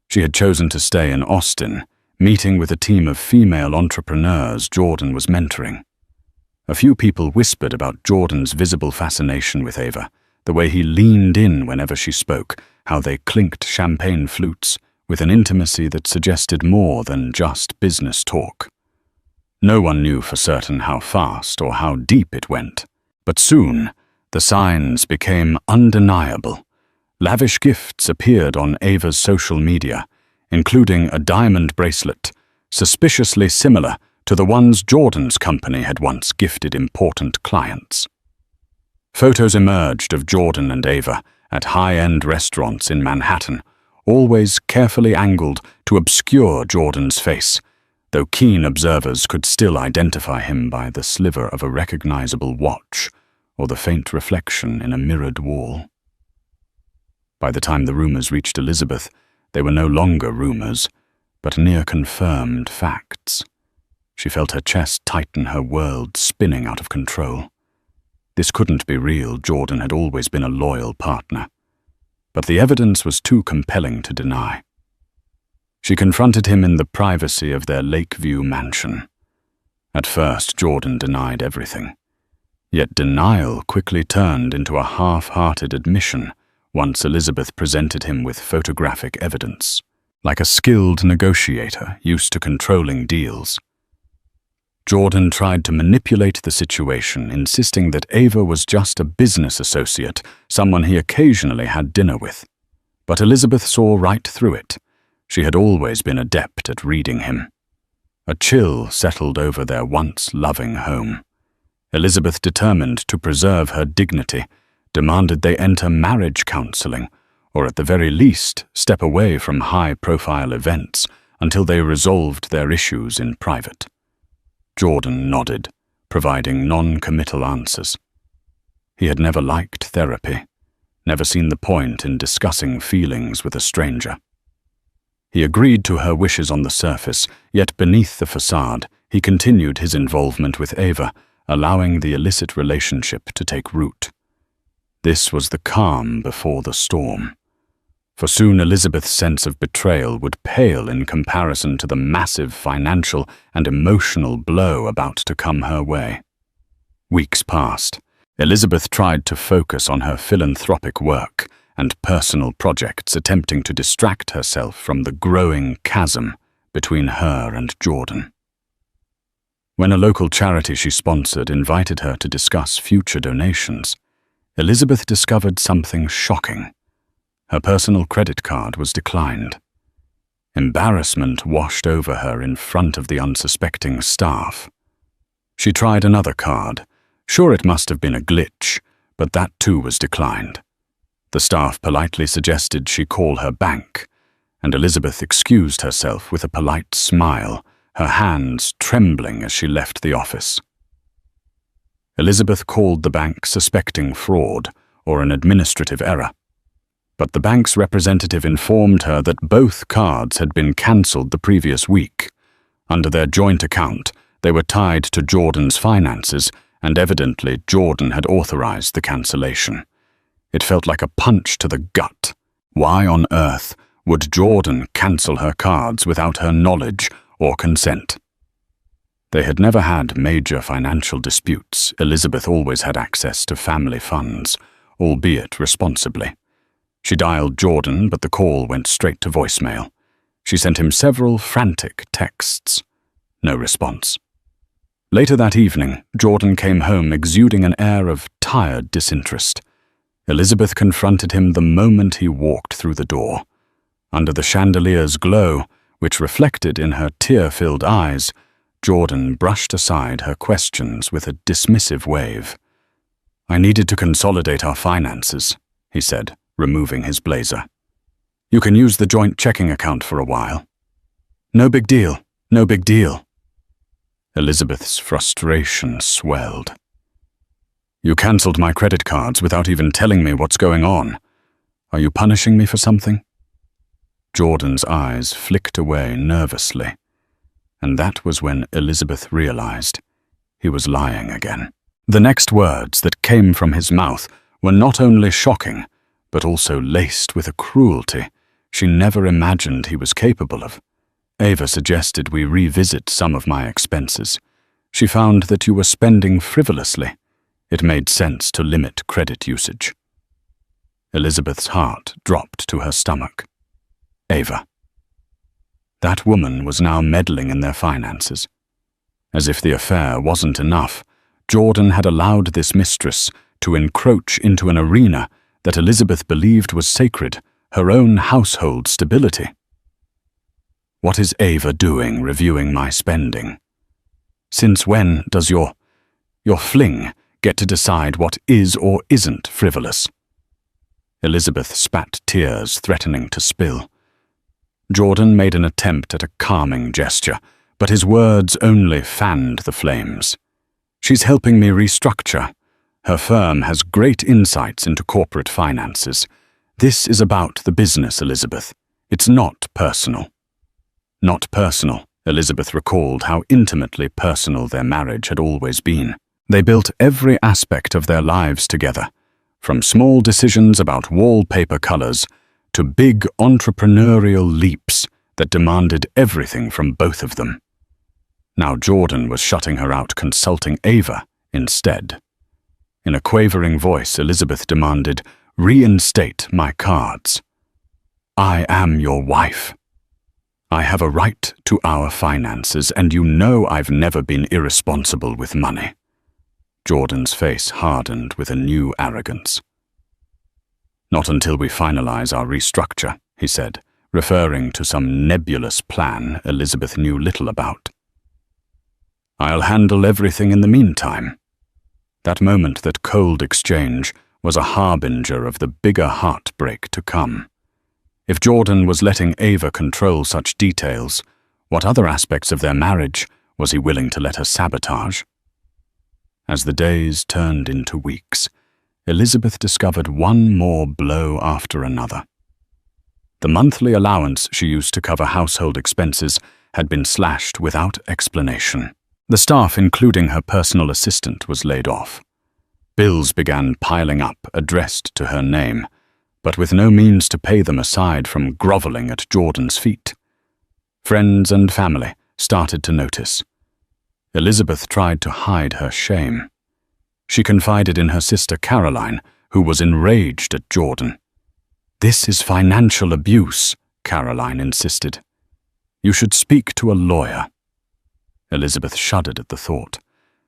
She had chosen to stay in Austin, meeting with a team of female entrepreneurs Jordan was mentoring. A few people whispered about Jordan's visible fascination with Ava, the way he leaned in whenever she spoke, how they clinked champagne flutes with an intimacy that suggested more than just business talk. No one knew for certain how fast or how deep it went, but soon the signs became undeniable. Lavish gifts appeared on Ava's social media, including a diamond bracelet, suspiciously similar to the ones Jordan's company had once gifted important clients. Photos emerged of Jordan and Ava at high-end restaurants in Manhattan, always carefully angled to obscure Jordan's face, though keen observers could still identify him by the sliver of a recognizable watch or the faint reflection in a mirrored wall. By the time the rumors reached Elizabeth, they were no longer rumors, but near-confirmed facts. She felt her chest tighten, her world spinning out of control. This couldn't be real. Jordan had always been a loyal partner. But the evidence was too compelling to deny. She confronted him in the privacy of their Lakeview mansion. At first, Jordan denied everything. Yet denial quickly turned into a half-hearted admission once Elizabeth presented him with photographic evidence. Like a skilled negotiator used to controlling deals, Jordan tried to manipulate the situation, insisting that Ava was just a business associate, someone he occasionally had dinner with. But Elizabeth saw right through it. She had always been adept at reading him. A chill settled over their once loving home. Elizabeth, determined to preserve her dignity, demanded they enter marriage counseling, or at the very least step away from high-profile events until they resolved their issues in private. Jordan nodded, providing non-committal answers. He had never liked therapy, never seen the point in discussing feelings with a stranger. He agreed to her wishes on the surface, yet beneath the facade, he continued his involvement with Ava, allowing the illicit relationship to take root. This was the calm before the storm. For soon Elizabeth's sense of betrayal would pale in comparison to the massive financial and emotional blow about to come her way. Weeks passed. Elizabeth tried to focus on her philanthropic work and personal projects, attempting to distract herself from the growing chasm between her and Jordan. When a local charity she sponsored invited her to discuss future donations, Elizabeth discovered something shocking. Her personal credit card was declined. Embarrassment washed over her in front of the unsuspecting staff. She tried another card. Sure, it must have been a glitch, but that too was declined. The staff politely suggested she call her bank, and Elizabeth excused herself with a polite smile, her hands trembling as she left the office. Elizabeth called the bank suspecting fraud or an administrative error. But the bank's representative informed her that both cards had been cancelled the previous week. Under their joint account, they were tied to Jordan's finances, and evidently Jordan had authorized the cancellation. It felt like a punch to the gut. Why on earth would Jordan cancel her cards without her knowledge or consent? They had never had major financial disputes. Elizabeth always had access to family funds, albeit responsibly. She dialed Jordan, but the call went straight to voicemail. She sent him several frantic texts. No response. Later that evening, Jordan came home exuding an air of tired disinterest. Elizabeth confronted him the moment he walked through the door. Under the chandelier's glow, which reflected in her tear-filled eyes, Jordan brushed aside her questions with a dismissive wave. "I needed to consolidate our finances," he said, removing his blazer. "You can use the joint checking account for a while." "No big deal, no big deal." Elizabeth's frustration swelled. "You cancelled my credit cards without even telling me what's going on. Are you punishing me for something?" Jordan's eyes flicked away nervously, and that was when Elizabeth realized he was lying again. The next words that came from his mouth were not only shocking, but also laced with a cruelty she never imagined he was capable of. "Ava suggested we revisit some of my expenses. She found that you were spending frivolously. It made sense to limit credit usage." Elizabeth's heart dropped to her stomach. Ava. That woman was now meddling in their finances. As if the affair wasn't enough, Jordan had allowed this mistress to encroach into an arena that Elizabeth believed was sacred, her own household stability. What is Ava doing reviewing my spending? Since when does your fling get to decide what is or isn't frivolous? Elizabeth spat tears, threatening to spill. Jordan made an attempt at a calming gesture, but his words only fanned the flames. She's helping me restructure. Her firm has great insights into corporate finances. This is about the business, Elizabeth. It's not personal. Not personal. Elizabeth recalled how intimately personal their marriage had always been. They built every aspect of their lives together, from small decisions about wallpaper colors to big entrepreneurial leaps that demanded everything from both of them. Now Jordan was shutting her out, consulting Ava instead. In a quavering voice, Elizabeth demanded, "Reinstate my cards. I am your wife. I have a right to our finances, and you know I've never been irresponsible with money." Jordan's face hardened with a new arrogance. "Not until we finalize our restructure," he said, referring to some nebulous plan Elizabeth knew little about. "I'll handle everything in the meantime." That moment, that cold exchange, was a harbinger of the bigger heartbreak to come. If Jordan was letting Ava control such details, what other aspects of their marriage was he willing to let her sabotage? As the days turned into weeks, Elizabeth discovered one more blow after another. The monthly allowance she used to cover household expenses had been slashed without explanation. The staff, including her personal assistant, was laid off. Bills began piling up, addressed to her name, but with no means to pay them aside from groveling at Jordan's feet. Friends and family started to notice. Elizabeth tried to hide her shame. She confided in her sister Caroline, who was enraged at Jordan. "This is financial abuse," Caroline insisted. "You should speak to a lawyer." Elizabeth shuddered at the thought.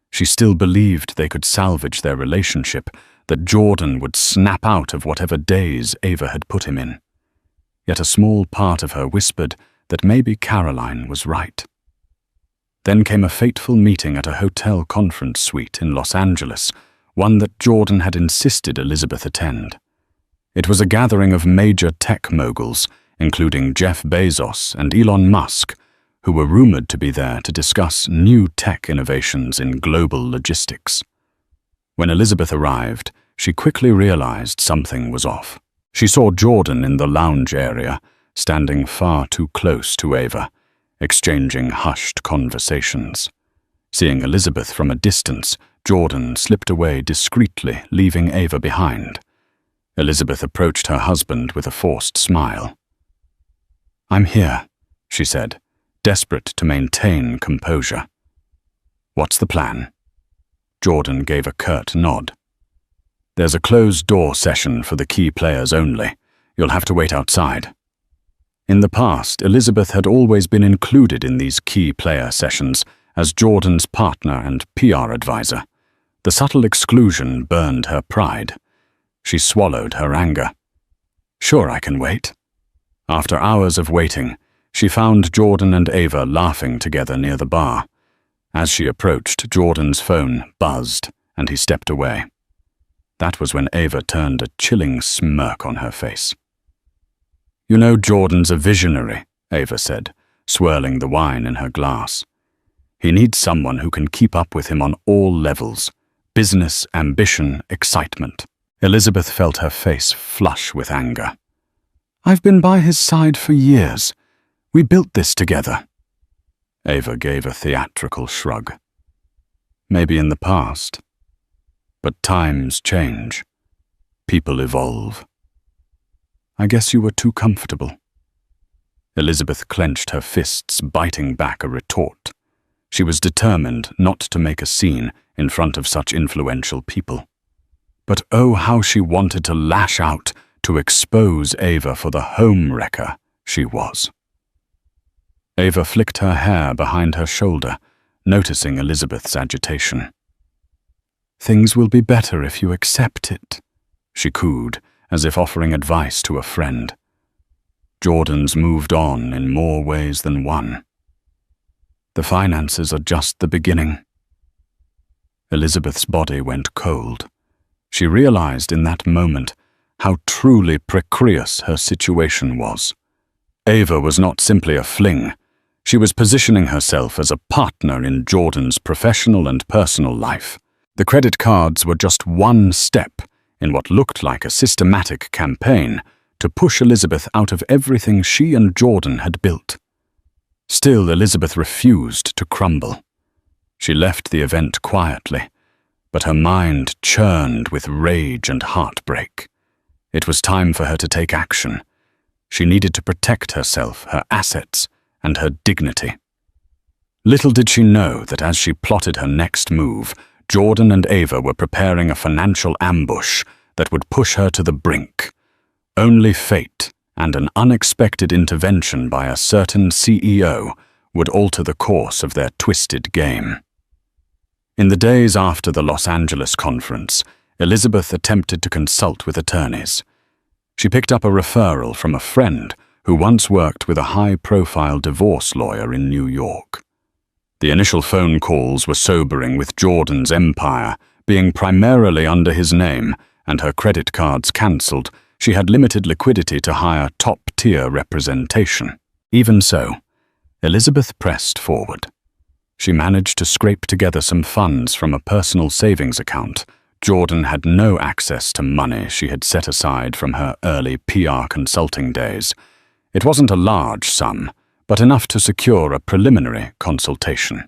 She still believed they could salvage their relationship, that Jordan would snap out of whatever daze Ava had put him in. Yet a small part of her whispered that maybe Caroline was right. Then came a fateful meeting at a hotel conference suite in Los Angeles, one that Jordan had insisted Elizabeth attend. It was a gathering of major tech moguls, including Jeff Bezos and Elon Musk, who were rumored to be there to discuss new tech innovations in global logistics. When Elizabeth arrived, she quickly realized something was off. She saw Jordan in the lounge area, standing far too close to Ava, exchanging hushed conversations. Seeing Elizabeth from a distance, Jordan slipped away discreetly, leaving Ava behind. Elizabeth approached her husband with a forced smile. "I'm here," she said, desperate to maintain composure. "What's the plan?" Jordan gave a curt nod. "There's a closed-door session for the key players only. You'll have to wait outside." In the past, Elizabeth had always been included in these key player sessions as Jordan's partner and PR advisor. The subtle exclusion burned her pride. She swallowed her anger. "Sure, I can wait." After hours of waiting, she found Jordan and Ava laughing together near the bar. As she approached, Jordan's phone buzzed, and he stepped away. That was when Ava turned a chilling smirk on her face. "You know Jordan's a visionary," Ava said, swirling the wine in her glass. "He needs someone who can keep up with him on all levels: business, ambition, excitement." Elizabeth felt her face flush with anger. "I've been by his side for years. We built this together." Ava gave a theatrical shrug. "Maybe in the past. But times change. People evolve. I guess you were too comfortable." Elizabeth clenched her fists, biting back a retort. She was determined not to make a scene in front of such influential people. But oh, how she wanted to lash out, to expose Ava for the home wrecker she was. Ava flicked her hair behind her shoulder, noticing Elizabeth's agitation. "Things will be better if you accept it," she cooed, as if offering advice to a friend. Jordan's moved on in more ways than one. The finances are just the beginning. Elizabeth's body went cold. She realized in that moment how truly precarious her situation was. Ava was not simply a fling. She was positioning herself as a partner in Jordan's professional and personal life. The credit cards were just one step in what looked like a systematic campaign to push Elizabeth out of everything she and Jordan had built. Still, Elizabeth refused to crumble. She left the event quietly, but her mind churned with rage and heartbreak. It was time for her to take action. She needed to protect herself, her assets, and her dignity. Little did she know that as she plotted her next move, Jordan and Ava were preparing a financial ambush that would push her to the brink. Only fate and an unexpected intervention by a certain CEO would alter the course of their twisted game. In the days after the Los Angeles conference, Elizabeth attempted to consult with attorneys. She picked up a referral from a friend who once worked with a high-profile divorce lawyer in New York. The initial phone calls were sobering, with Jordan's empire being primarily under his name and her credit cards cancelled. She had limited liquidity to hire top-tier representation. Even so, Elizabeth pressed forward. She managed to scrape together some funds from a personal savings account. Jordan had no access to money she had set aside from her early PR consulting days. It wasn't a large sum, but enough to secure a preliminary consultation.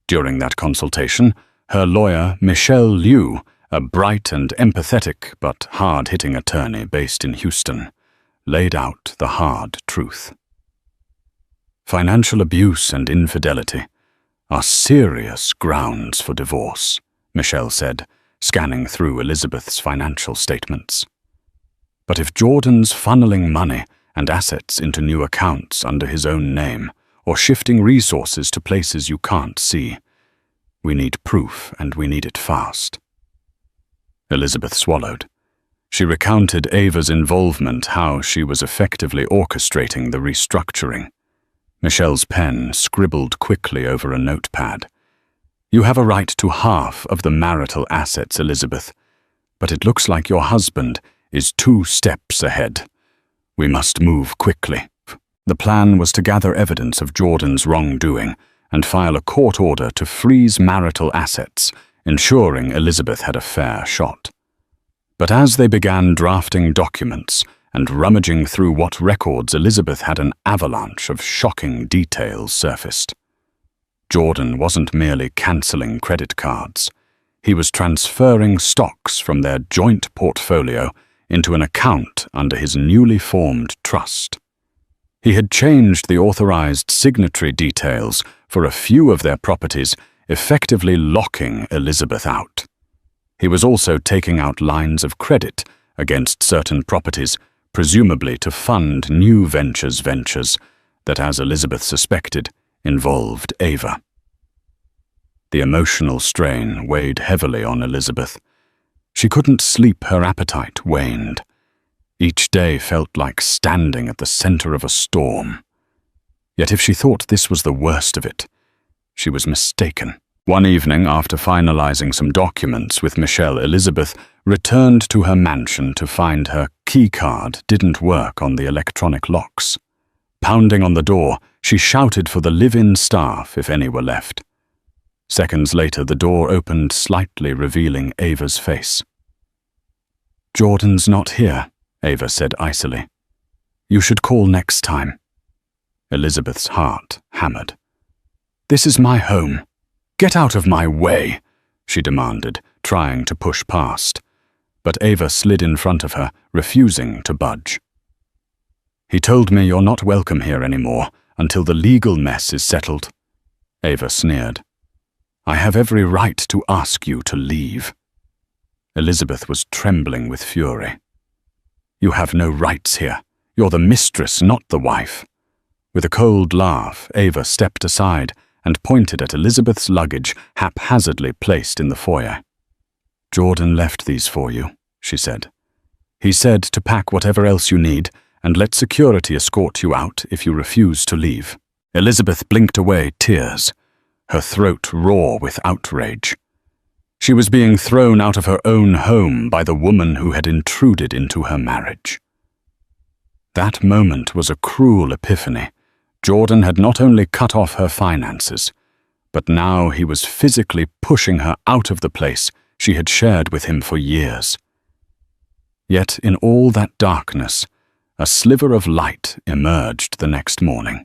During that consultation, her lawyer, Michelle Liu, a bright and empathetic but hard-hitting attorney based in Houston, laid out the hard truth. Financial abuse and infidelity are serious grounds for divorce, Michelle said, scanning through Elizabeth's financial statements. But if Jordan's funneling money and assets into new accounts under his own name, or shifting resources to places you can't see, we need proof, and we need it fast. Elizabeth swallowed. She recounted Ava's involvement, how she was effectively orchestrating the restructuring. Michelle's pen scribbled quickly over a notepad. You have a right to half of the marital assets, Elizabeth, but it looks like your husband is 2 steps ahead. We must move quickly. The plan was to gather evidence of Jordan's wrongdoing and file a court order to freeze marital assets, ensuring Elizabeth had a fair shot. But as they began drafting documents and rummaging through what records, Elizabeth had an avalanche of shocking details surfaced. Jordan wasn't merely cancelling credit cards. He was transferring stocks from their joint portfolio into an account under his newly formed trust. He had changed the authorized signatory details for a few of their properties, effectively locking Elizabeth out. He was also taking out lines of credit against certain properties, presumably to fund new ventures that, as Elizabeth suspected, involved Ava. The emotional strain weighed heavily on Elizabeth. She couldn't sleep, her appetite waned. Each day felt like standing at the center of a storm. Yet if she thought this was the worst of it, she was mistaken. One evening, after finalizing some documents with Michelle, Elizabeth returned to her mansion to find her key card didn't work on the electronic locks. Pounding on the door, she shouted for the live-in staff if any were left. Seconds later, the door opened slightly, revealing Ava's face. "Jordan's not here," Ava said icily. "You should call next time." Elizabeth's heart hammered. "This is my home. Get out of my way," she demanded, trying to push past. But Ava slid in front of her, refusing to budge. "He told me you're not welcome here anymore until the legal mess is settled," Ava sneered. "I have every right to ask you to leave." Elizabeth was trembling with fury. "You have no rights here. You're the mistress, not the wife." With a cold laugh, Ava stepped aside and pointed at Elizabeth's luggage haphazardly placed in the foyer. "Jordan left these for you," she said. "He said to pack whatever else you need and let security escort you out if you refuse to leave." Elizabeth blinked away tears, her throat raw with outrage. She was being thrown out of her own home by the woman who had intruded into her marriage. That moment was a cruel epiphany. Jordan had not only cut off her finances, but now he was physically pushing her out of the place she had shared with him for years. Yet in all that darkness, a sliver of light emerged the next morning.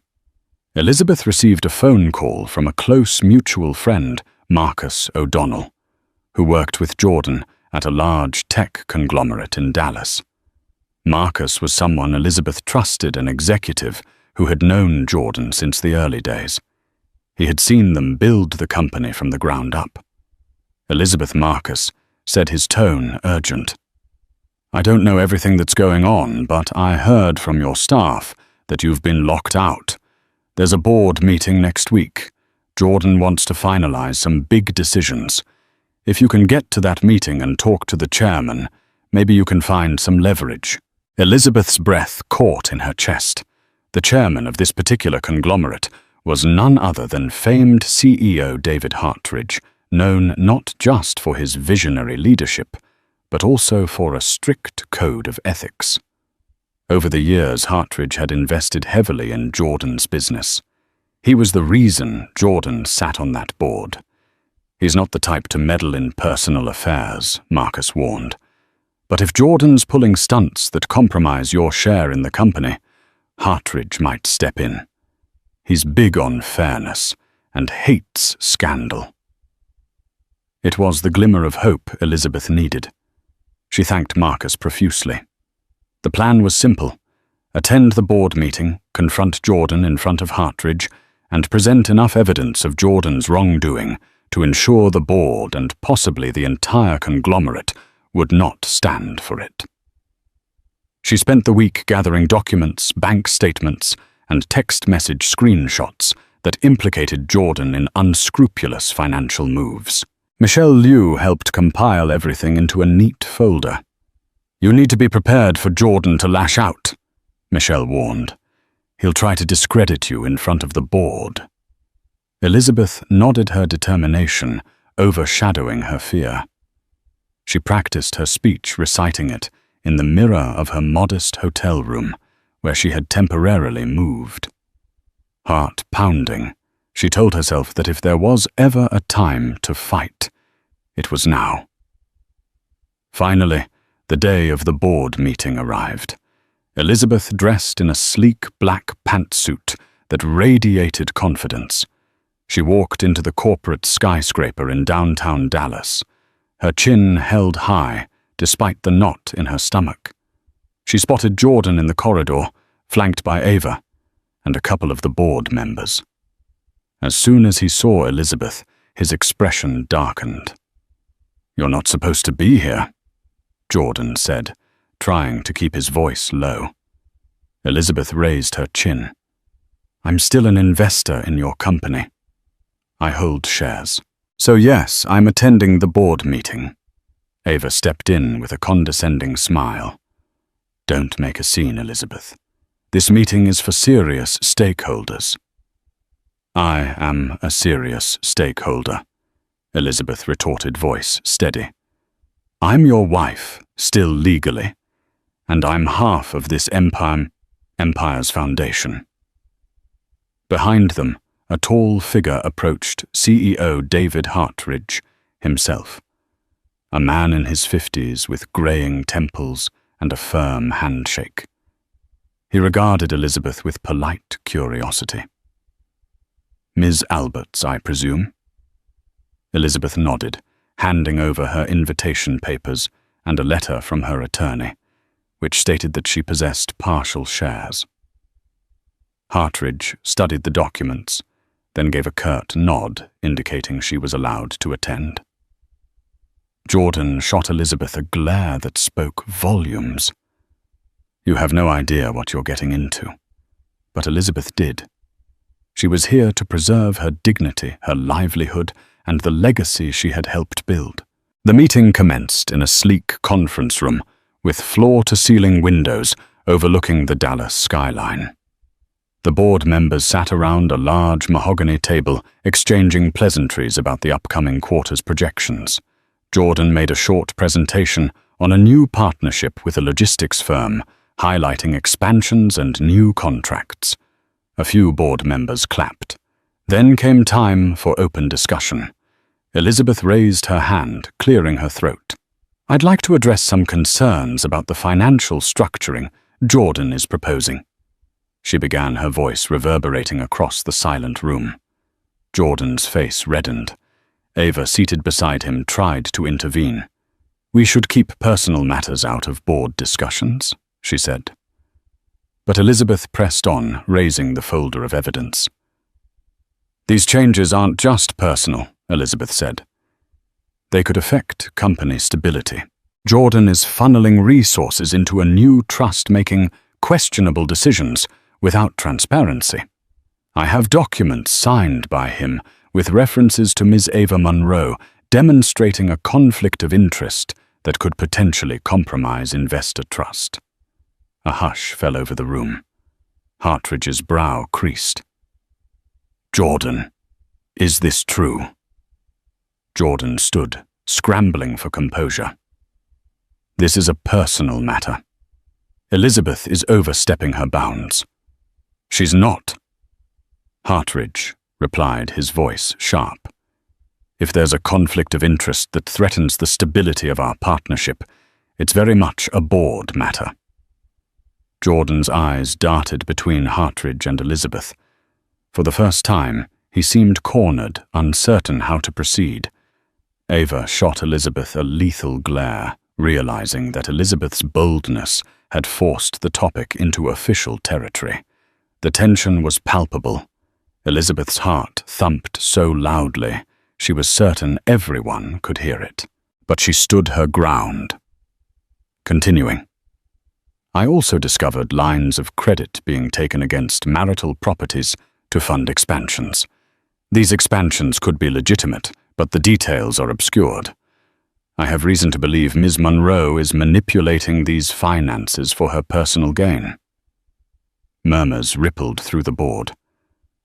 Elizabeth received a phone call from a close mutual friend, Marcus O'Donnell, who worked with Jordan at a large tech conglomerate in Dallas. Marcus was someone Elizabeth trusted, an executive who had known Jordan since the early days. He had seen them build the company from the ground up. Elizabeth Marcus said, his tone urgent. "I don't know everything that's going on, but I heard from your staff that you've been locked out. There's a board meeting next week. Jordan wants to finalize some big decisions. If you can get to that meeting and talk to the chairman, maybe you can find some leverage." Elizabeth's breath caught in her chest. The chairman of this particular conglomerate was none other than famed CEO David Hartridge, known not just for his visionary leadership, but also for a strict code of ethics. Over the years, Hartridge had invested heavily in Jordan's business. He was the reason Jordan sat on that board. "He's not the type to meddle in personal affairs," Marcus warned. "But if Jordan's pulling stunts that compromise your share in the company, Hartridge might step in. He's big on fairness and hates scandal." It was the glimmer of hope Elizabeth needed. She thanked Marcus profusely. The plan was simple: attend the board meeting, confront Jordan in front of Hartridge, and present enough evidence of Jordan's wrongdoing to ensure the board and possibly the entire conglomerate would not stand for it. She spent the week gathering documents, bank statements, and text message screenshots that implicated Jordan in unscrupulous financial moves. Michelle Liu helped compile everything into a neat folder. "You need to be prepared for Jordan to lash out," Michelle warned. "He'll try to discredit you in front of the board." Elizabeth nodded her determination, overshadowing her fear. She practiced her speech, reciting it in the mirror of her modest hotel room, where she had temporarily moved. Heart pounding, she told herself that if there was ever a time to fight, it was now. Finally, the day of the board meeting arrived. Elizabeth dressed in a sleek black pantsuit that radiated confidence. She walked into the corporate skyscraper in downtown Dallas, her chin held high despite the knot in her stomach. She spotted Jordan in the corridor, flanked by Ava and a couple of the board members. As soon as he saw Elizabeth, his expression darkened. "You're not supposed to be here," Jordan said, trying to keep his voice low. Elizabeth raised her chin. "I'm still an investor in your company. I hold shares. So yes, I'm attending the board meeting." Ava stepped in with a condescending smile. "Don't make a scene, Elizabeth. This meeting is for serious stakeholders." "I am a serious stakeholder," Elizabeth retorted, voice steady. "I'm your wife, still legally, and I'm half of this empire's foundation." Behind them, a tall figure approached CEO David Hartridge himself, a man in his 50s with graying temples and a firm handshake. He regarded Elizabeth with polite curiosity. "Ms. Alberts, I presume?" Elizabeth nodded, handing over her invitation papers and a letter from her attorney, which stated that she possessed partial shares. Hartridge studied the documents, then gave a curt nod indicating she was allowed to attend. Jordan shot Elizabeth a glare that spoke volumes. You have no idea what you're getting into. But Elizabeth did. She was here to preserve her dignity, her livelihood, and the legacy she had helped build. The meeting commenced in a sleek conference room with floor-to-ceiling windows overlooking the Dallas skyline. The board members sat around a large mahogany table, exchanging pleasantries about the upcoming quarter's projections. Jordan made a short presentation on a new partnership with a logistics firm, highlighting expansions and new contracts. A few board members clapped. Then came time for open discussion. Elizabeth raised her hand, clearing her throat. "I'd like to address some concerns about the financial structuring Jordan is proposing." She began, her voice reverberating across the silent room. Jordan's face reddened. Ava, seated beside him, tried to intervene. "We should keep personal matters out of board discussions," she said. But Elizabeth pressed on, raising the folder of evidence. "These changes aren't just personal," Elizabeth said. "They could affect company stability. Jordan is funneling resources into a new trust, making questionable decisions without transparency. I have documents signed by him with references to Ms. Ava Monroe, demonstrating a conflict of interest that could potentially compromise investor trust." A hush fell over the room. Hartridge's brow creased. "Jordan, is this true?" Jordan stood, scrambling for composure. "This is a personal matter. Elizabeth is overstepping her bounds." "She's not." Hartridge replied, his voice sharp. "If there's a conflict of interest that threatens the stability of our partnership, it's very much a board matter." Jordan's eyes darted between Hartridge and Elizabeth. For the first time, he seemed cornered, uncertain how to proceed. Ava shot Elizabeth a lethal glare, realizing that Elizabeth's boldness had forced the topic into official territory. The tension was palpable. Elizabeth's heart thumped so loudly, she was certain everyone could hear it. But she stood her ground. Continuing. "I also discovered lines of credit being taken against marital properties to fund expansions. These expansions could be legitimate, but the details are obscured. I have reason to believe Ms. Monroe is manipulating these finances for her personal gain." Murmurs rippled through the board.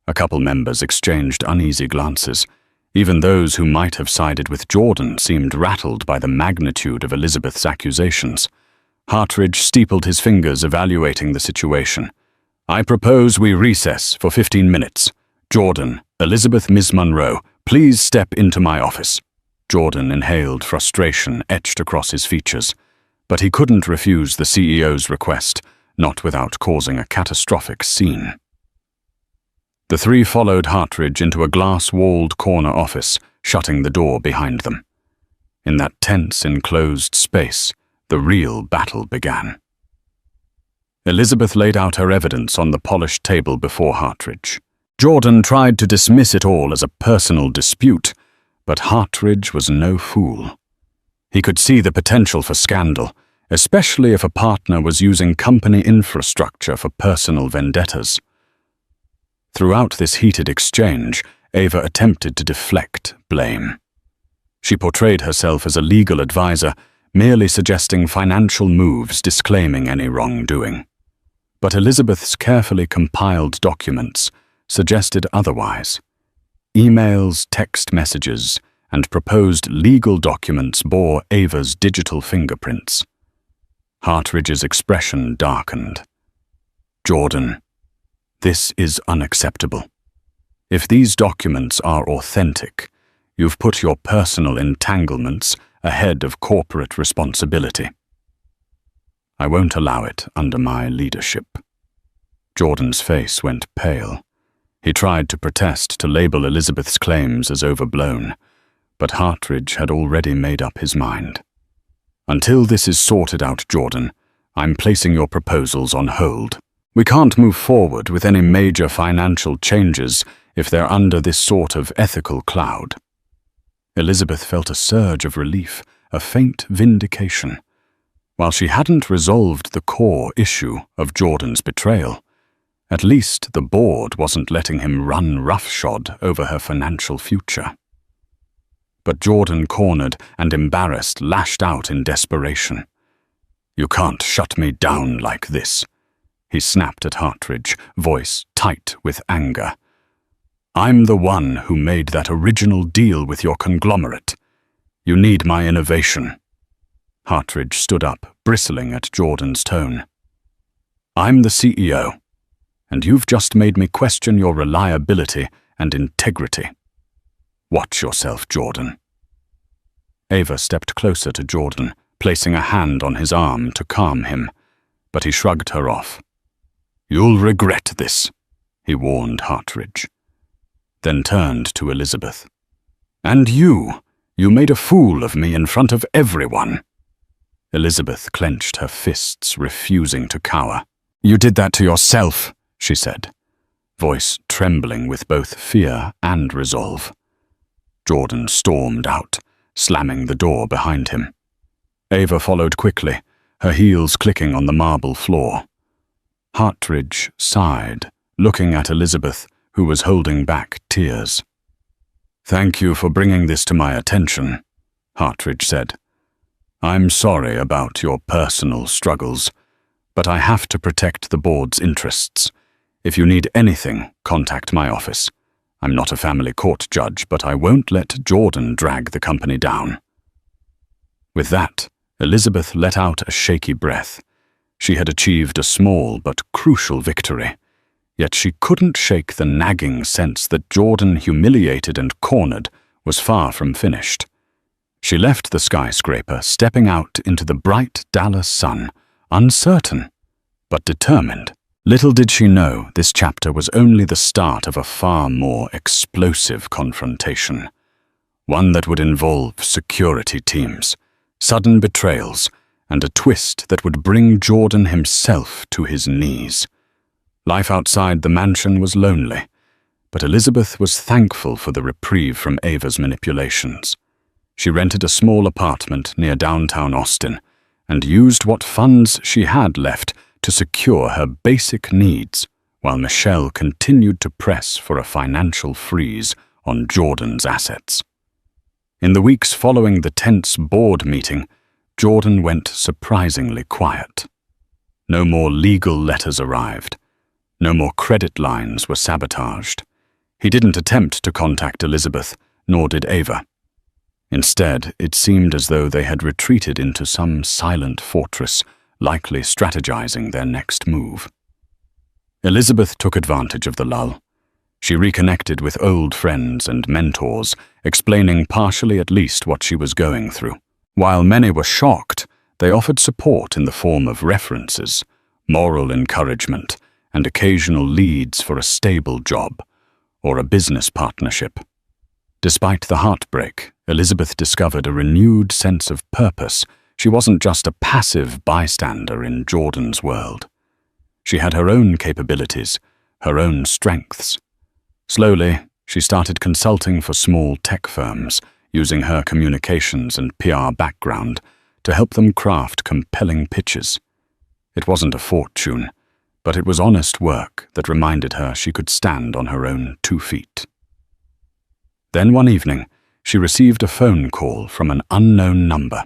A couple members exchanged uneasy glances. Even those who might have sided with Jordan seemed rattled by the magnitude of Elizabeth's accusations. Hartridge steepled his fingers, evaluating the situation. "I propose we recess for 15 minutes. Jordan, Elizabeth, Ms. Monroe, please step into my office." Jordan inhaled frustration etched across his features, but he couldn't refuse the CEO's request, not without causing a catastrophic scene. The three followed Hartridge into a glass-walled corner office, shutting the door behind them. In that tense, enclosed space, the real battle began. Elizabeth laid out her evidence on the polished table before Hartridge. Jordan tried to dismiss it all as a personal dispute, but Hartridge was no fool. He could see the potential for scandal, especially if a partner was using company infrastructure for personal vendettas. Throughout this heated exchange, Ava attempted to deflect blame. She portrayed herself as a legal advisor, merely suggesting financial moves, disclaiming any wrongdoing. But Elizabeth's carefully compiled documents suggested otherwise. Emails, text messages, and proposed legal documents bore Ava's digital fingerprints. Hartridge's expression darkened. "Jordan, this is unacceptable. If these documents are authentic, you've put your personal entanglements ahead of corporate responsibility. I won't allow it under my leadership." Jordan's face went pale. He tried to protest, to label Elizabeth's claims as overblown, but Hartridge had already made up his mind. "Until this is sorted out, Jordan, I'm placing your proposals on hold. We can't move forward with any major financial changes if they're under this sort of ethical cloud." Elizabeth felt a surge of relief, a faint vindication. While she hadn't resolved the core issue of Jordan's betrayal, at least the board wasn't letting him run roughshod over her financial future. But Jordan, cornered and embarrassed, lashed out in desperation. "You can't shut me down like this," he snapped at Hartridge, voice tight with anger. "I'm the one who made that original deal with your conglomerate. You need my innovation." Hartridge stood up, bristling at Jordan's tone. "I'm the CEO, and you've just made me question your reliability and integrity. Watch yourself, Jordan." Ava stepped closer to Jordan, placing a hand on his arm to calm him, but he shrugged her off. "You'll regret this," he warned Hartridge, then turned to Elizabeth. "And you made a fool of me in front of everyone." Elizabeth clenched her fists, refusing to cower. "You did that to yourself," she said, voice trembling with both fear and resolve. Jordan stormed out, slamming the door behind him. Ava followed quickly, her heels clicking on the marble floor. Hartridge sighed, looking at Elizabeth, who was holding back tears. "Thank you for bringing this to my attention," Hartridge said. "I'm sorry about your personal struggles, but I have to protect the board's interests. If you need anything, contact my office. I'm not a family court judge, but I won't let Jordan drag the company down." With that, Elizabeth let out a shaky breath. She had achieved a small but crucial victory, yet she couldn't shake the nagging sense that Jordan, humiliated and cornered, was far from finished. She left the skyscraper, stepping out into the bright Dallas sun, uncertain, but determined. Little did she know this chapter was only the start of a far more explosive confrontation, one that would involve security teams, sudden betrayals, and a twist that would bring Jordan himself to his knees. Life outside the mansion was lonely, but Elizabeth was thankful for the reprieve from Ava's manipulations. She rented a small apartment near downtown Austin and used what funds she had left to secure her basic needs, while Michelle continued to press for a financial freeze on Jordan's assets. In the weeks following the tense board meeting, Jordan went surprisingly quiet. No more legal letters arrived. No more credit lines were sabotaged. He didn't attempt to contact Elizabeth, nor did Ava. Instead, it seemed as though they had retreated into some silent fortress, likely strategizing their next move. Elizabeth took advantage of the lull. She reconnected with old friends and mentors, explaining partially at least what she was going through. While many were shocked, they offered support in the form of references, moral encouragement, and occasional leads for a stable job or a business partnership. Despite the heartbreak, Elizabeth discovered a renewed sense of purpose. She wasn't just a passive bystander in Jordan's world. She had her own capabilities, her own strengths. Slowly, she started consulting for small tech firms, using her communications and PR background to help them craft compelling pitches. It wasn't a fortune, but it was honest work that reminded her she could stand on her own 2 feet. Then one evening, she received a phone call from an unknown number.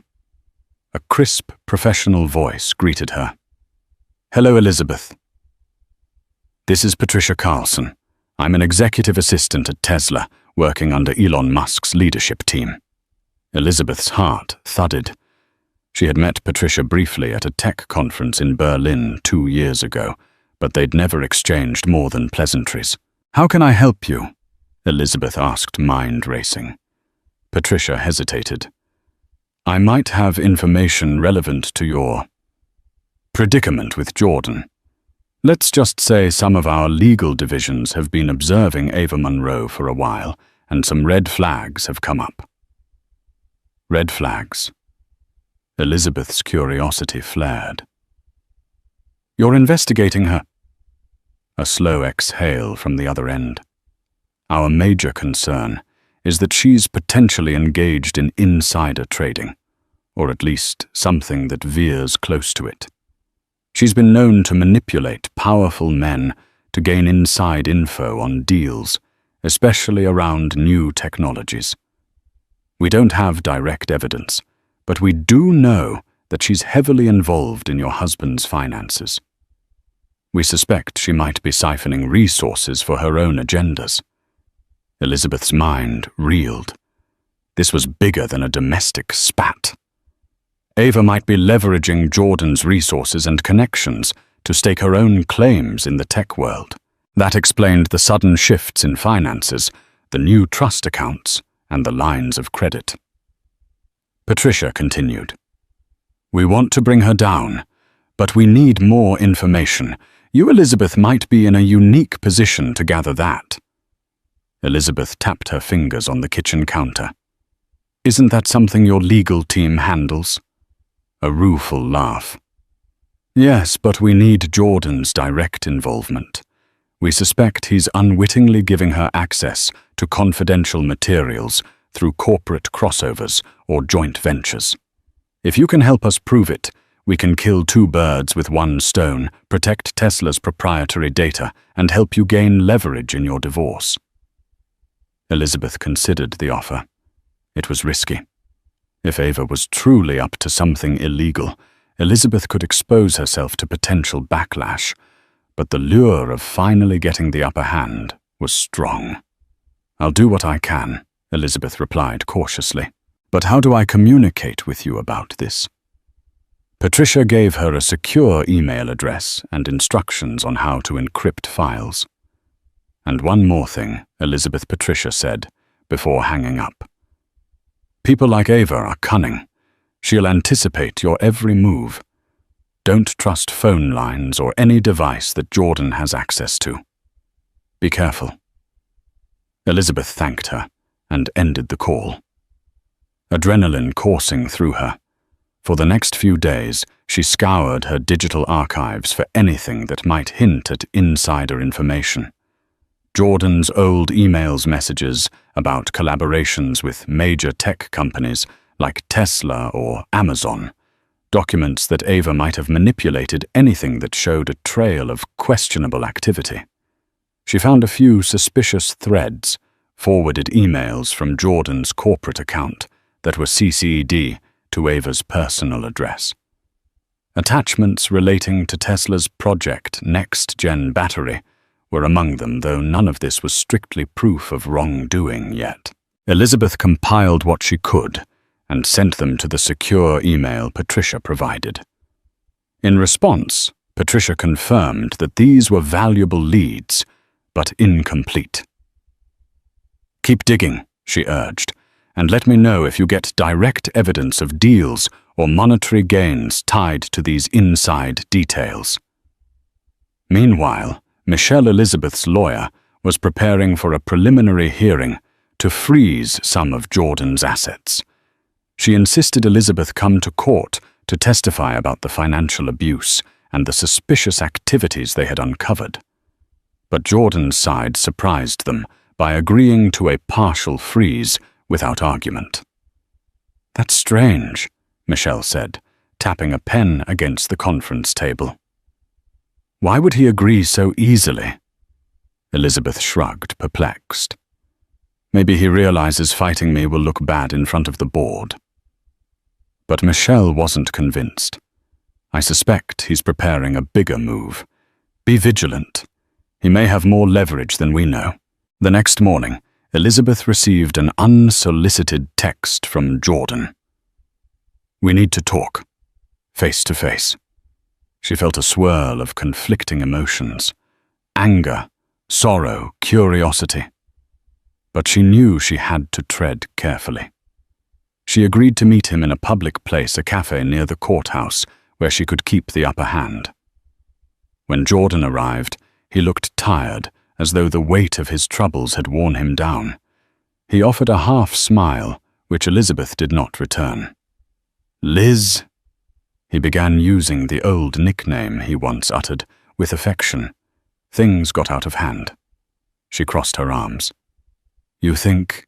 A crisp, professional voice greeted her. "Hello, Elizabeth. This is Patricia Carlson. I'm an executive assistant at Tesla, working under Elon Musk's leadership team." Elizabeth's heart thudded. She had met Patricia briefly at a tech conference in Berlin 2 years ago, but they'd never exchanged more than pleasantries. "How can I help you?" Elizabeth asked, mind racing. Patricia hesitated. "I might have information relevant to your predicament with Jordan. Let's just say some of our legal divisions have been observing Ava Monroe for a while, and some red flags have come up." Red flags. Elizabeth's curiosity flared. "You're investigating her?" A slow exhale from the other end. "Our major concern is that she's potentially engaged in insider trading, or at least something that veers close to it. She's been known to manipulate powerful men to gain inside info on deals, especially around new technologies. We don't have direct evidence, but we do know that she's heavily involved in your husband's finances. We suspect she might be siphoning resources for her own agendas. Elizabeth's mind reeled. This was bigger than a domestic spat. Ava might be leveraging Jordan's resources and connections to stake her own claims in the tech world. That explained the sudden shifts in finances, the new trust accounts, and the lines of credit. Patricia continued. We want to bring her down, but we need more information. You, Elizabeth, might be in a unique position to gather that. Elizabeth tapped her fingers on the kitchen counter. Isn't that something your legal team handles? A rueful laugh. Yes, but we need Jordan's direct involvement. We suspect he's unwittingly giving her access to confidential materials through corporate crossovers or joint ventures. If you can help us prove it, we can kill two birds with one stone, protect Tesla's proprietary data, and help you gain leverage in your divorce. Elizabeth considered the offer. It was risky. If Ava was truly up to something illegal, Elizabeth could expose herself to potential backlash, but the lure of finally getting the upper hand was strong. I'll do what I can, Elizabeth replied cautiously. But how do I communicate with you about this? Patricia gave her a secure email address and instructions on how to encrypt files. And one more thing, Patricia said, before hanging up. People like Ava are cunning. She'll anticipate your every move. Don't trust phone lines or any device that Jordan has access to. Be careful. Elizabeth thanked her and ended the call. Adrenaline coursing through her. For the next few days, she scoured her digital archives for anything that might hint at insider information. Jordan's old emails messages about collaborations with major tech companies like Tesla or Amazon, documents that Ava might have manipulated anything that showed a trail of questionable activity. She found a few suspicious threads, forwarded emails from Jordan's corporate account that were CC'd to Ava's personal address. Attachments relating to Tesla's Project Next Gen battery were among them, though none of this was strictly proof of wrongdoing yet. Elizabeth compiled what she could and sent them to the secure email Patricia provided. In response, Patricia confirmed that these were valuable leads, but incomplete. Keep digging, she urged, and let me know if you get direct evidence of deals or monetary gains tied to these inside details. Meanwhile, Michelle Elizabeth's lawyer was preparing for a preliminary hearing to freeze some of Jordan's assets. She insisted Elizabeth come to court to testify about the financial abuse and the suspicious activities they had uncovered. But Jordan's side surprised them by agreeing to a partial freeze without argument. That's strange, Michelle said, tapping a pen against the conference table. Why would he agree so easily? Elizabeth shrugged, perplexed. Maybe he realizes fighting me will look bad in front of the board. But Michelle wasn't convinced. I suspect he's preparing a bigger move. Be vigilant. He may have more leverage than we know. The next morning, Elizabeth received an unsolicited text from Jordan. We need to talk, face to face. She felt a swirl of conflicting emotions, anger, sorrow, curiosity. But she knew she had to tread carefully. She agreed to meet him in a public place, a cafe near the courthouse, where she could keep the upper hand. When Jordan arrived, he looked tired, as though the weight of his troubles had worn him down. He offered a half smile, which Elizabeth did not return. Liz? He began using the old nickname he once uttered, with affection. Things got out of hand. She crossed her arms. You think?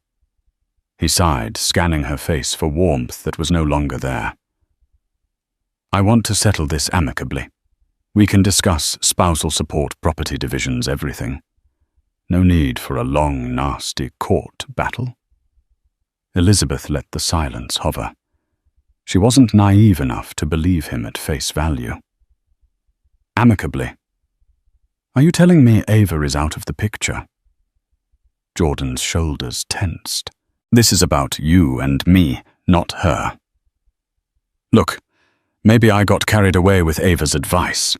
He sighed, scanning her face for warmth that was no longer there. I want to settle this amicably. We can discuss spousal support, property divisions, everything. No need for a long, nasty court battle. Elizabeth let the silence hover. She wasn't naive enough to believe him at face value. Amicably, "Are you telling me Ava is out of the picture?" Jordan's shoulders tensed. "This is about you and me, not her. Look, maybe I got carried away with Ava's advice.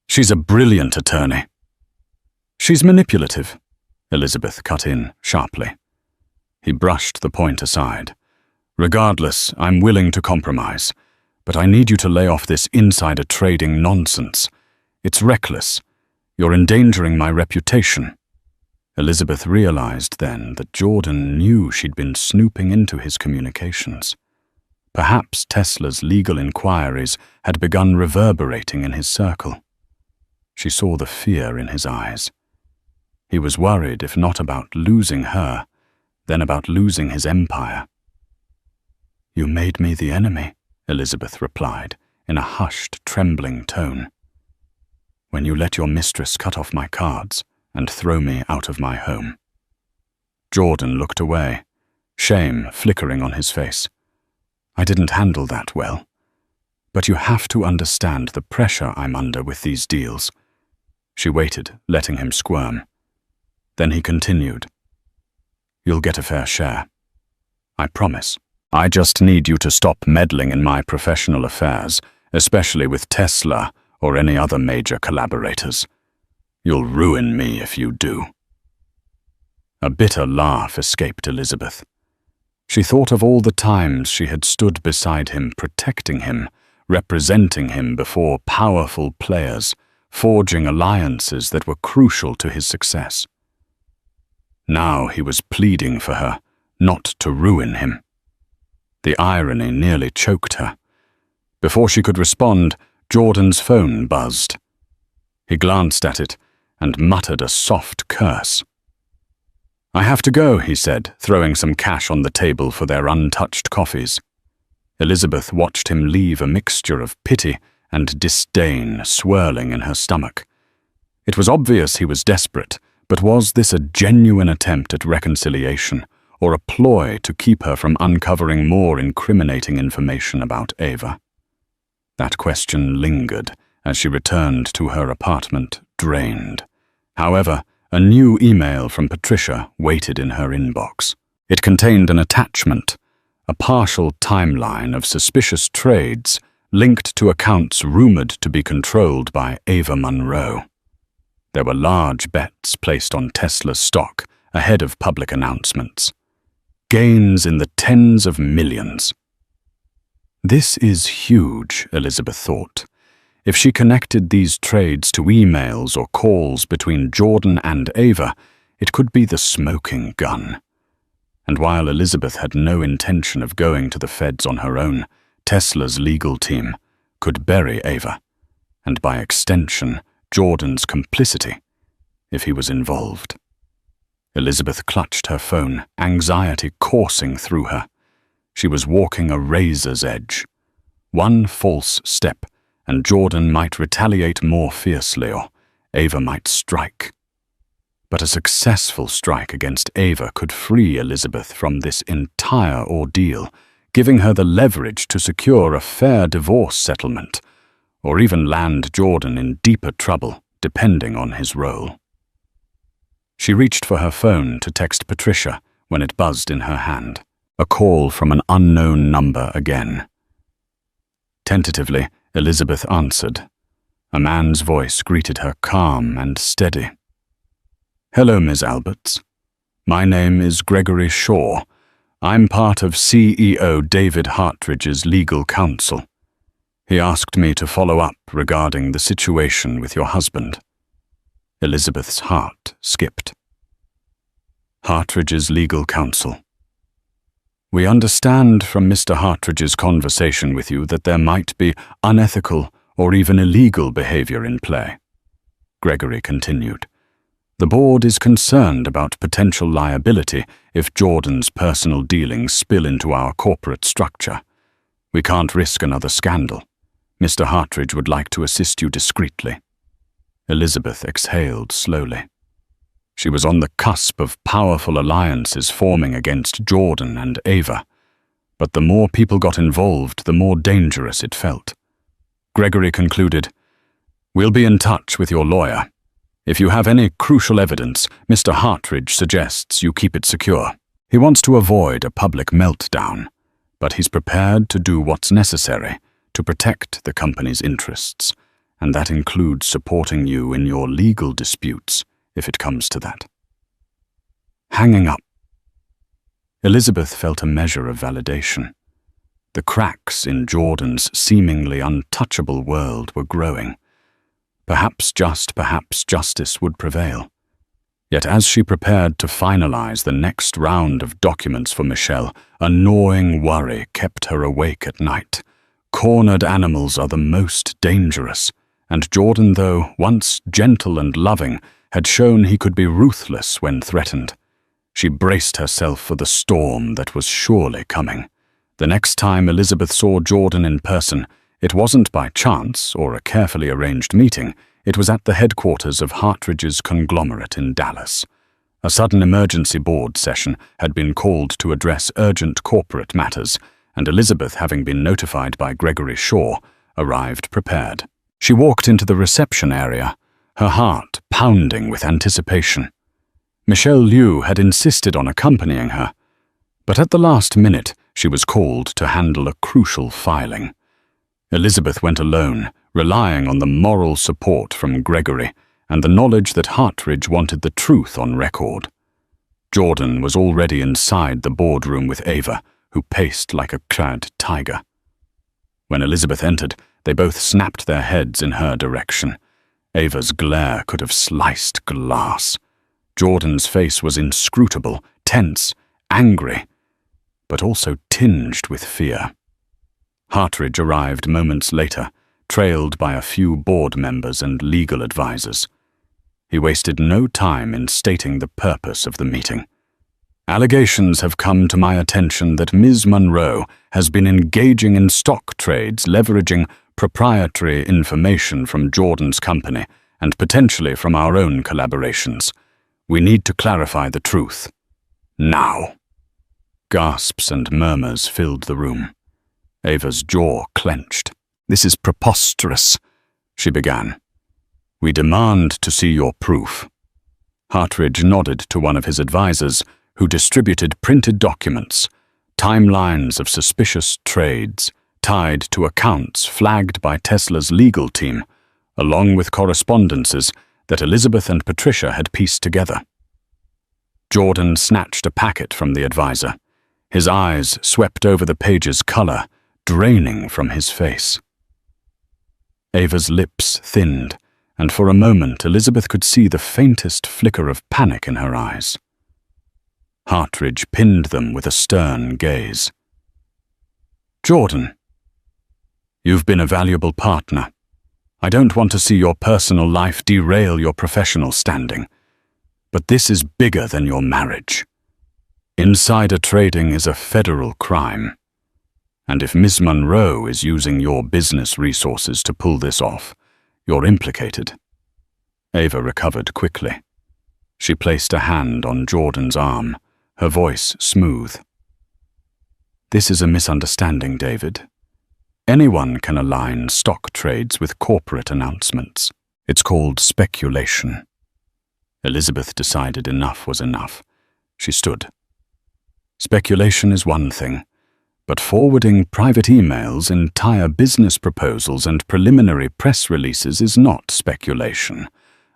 She's a brilliant attorney." "She's manipulative," Elizabeth cut in sharply. He brushed the point aside. "Regardless, I'm willing to compromise, but I need you to lay off this insider trading nonsense. It's reckless. You're endangering my reputation." Elizabeth realized then that Jordan knew she'd been snooping into his communications. Perhaps Tesla's legal inquiries had begun reverberating in his circle. She saw the fear in his eyes. He was worried, if not about losing her, then about losing his empire. "You made me the enemy," Elizabeth replied, in a hushed, trembling tone. "When you let your mistress cut off my cards and throw me out of my home." Jordan looked away, shame flickering on his face. "I didn't handle that well. But you have to understand the pressure I'm under with these deals." She waited, letting him squirm. Then he continued, "You'll get a fair share. I promise. I just need you to stop meddling in my professional affairs, especially with Tesla or any other major collaborators. You'll ruin me if you do." A bitter laugh escaped Elizabeth. She thought of all the times she had stood beside him, protecting him, representing him before powerful players, forging alliances that were crucial to his success. Now he was pleading for her, not to ruin him. The irony nearly choked her. Before she could respond, Jordan's phone buzzed. He glanced at it and muttered a soft curse. "I have to go," he said, throwing some cash on the table for their untouched coffees. Elizabeth watched him leave a mixture of pity and disdain swirling in her stomach. It was obvious he was desperate, but was this a genuine attempt at reconciliation, or a ploy to keep her from uncovering more incriminating information about Ava? That question lingered as she returned to her apartment, drained. However, a new email from Patricia waited in her inbox. It contained an attachment, a partial timeline of suspicious trades linked to accounts rumored to be controlled by Ava Monroe. There were large bets placed on Tesla's stock ahead of public announcements. Gains in the tens of millions. This is huge, Elizabeth thought. If she connected these trades to emails or calls between Jordan and Ava, it could be the smoking gun. And while Elizabeth had no intention of going to the feds on her own, Tesla's legal team could bury Ava, and by extension, Jordan's complicity, if he was involved. Elizabeth clutched her phone, anxiety coursing through her. She was walking a razor's edge. One false step, and Jordan might retaliate more fiercely, or Ava might strike. But a successful strike against Ava could free Elizabeth from this entire ordeal, giving her the leverage to secure a fair divorce settlement, or even land Jordan in deeper trouble, depending on his role. She reached for her phone to text Patricia when it buzzed in her hand. A call from an unknown number again. Tentatively, Elizabeth answered. A man's voice greeted her calm and steady. "Hello, Ms. Alberts. My name is Gregory Shaw. I'm part of CEO David Hartridge's legal counsel. He asked me to follow up regarding the situation with your husband." Elizabeth's heart skipped. Hartridge's legal counsel. "We understand from Mr. Hartridge's conversation with you that there might be unethical or even illegal behavior in play," Gregory continued. "The board is concerned about potential liability if Jordan's personal dealings spill into our corporate structure. We can't risk another scandal. Mr. Hartridge would like to assist you discreetly." Elizabeth exhaled slowly. She was on the cusp of powerful alliances forming against Jordan and Ava, But the more people got involved, the more dangerous it felt. Gregory concluded, "We'll be in touch with your lawyer. If you have any crucial evidence, Mr. Hartridge suggests you keep it secure. He wants to avoid a public meltdown, but he's prepared to do what's necessary to protect the company's interests, and that includes supporting you in your legal disputes if it comes to that." Hanging up. Elizabeth felt a measure of validation. The cracks in Jordan's seemingly untouchable world were growing. Perhaps justice would prevail. Yet as she prepared to finalize the next round of documents for Michelle, a gnawing worry kept her awake at night. Cornered animals are the most dangerous, and Jordan, though once gentle and loving, had shown he could be ruthless when threatened. She braced herself for the storm that was surely coming. The next time Elizabeth saw Jordan in person, it wasn't by chance or a carefully arranged meeting. It was at the headquarters of Hartridge's conglomerate in Dallas. A sudden emergency board session had been called to address urgent corporate matters, and Elizabeth, having been notified by Gregory Shaw, arrived prepared. She walked into the reception area, her heart pounding with anticipation. Michelle Liu had insisted on accompanying her, but at the last minute she was called to handle a crucial filing. Elizabeth went alone, relying on the moral support from Gregory and the knowledge that Hartridge wanted the truth on record. Jordan was already inside the boardroom with Ava, who paced like a clad tiger. When Elizabeth entered, they both snapped their heads in her direction. Ava's glare could have sliced glass. Jordan's face was inscrutable, tense, angry, but also tinged with fear. Hartridge arrived moments later, trailed by a few board members and legal advisors. He wasted no time in stating the purpose of the meeting. "Allegations have come to my attention that Ms. Monroe has been engaging in stock trades leveraging proprietary information from Jordan's company and potentially from our own collaborations. We need to clarify the truth. Now." Gasps and murmurs filled the room. Ava's jaw clenched. "This is preposterous," she began. "We demand to see your proof." Hartridge nodded to one of his advisors, who distributed printed documents, timelines of suspicious trades tied to accounts flagged by Tesla's legal team, along with correspondences that Elizabeth and Patricia had pieced together. Jordan snatched a packet from the advisor. His eyes swept over the page's color, draining from his face. Ava's lips thinned, and for a moment Elizabeth could see the faintest flicker of panic in her eyes. Hartridge pinned them with a stern gaze. "Jordan, you've been a valuable partner. I don't want to see your personal life derail your professional standing. But this is bigger than your marriage. Insider trading is a federal crime. And if Ms. Monroe is using your business resources to pull this off, you're implicated." Ava recovered quickly. She placed a hand on Jordan's arm, her voice smooth. "This is a misunderstanding, David. Anyone can align stock trades with corporate announcements. It's called speculation." Elizabeth decided enough was enough. She stood. "Speculation is one thing, but forwarding private emails, entire business proposals, and preliminary press releases is not speculation.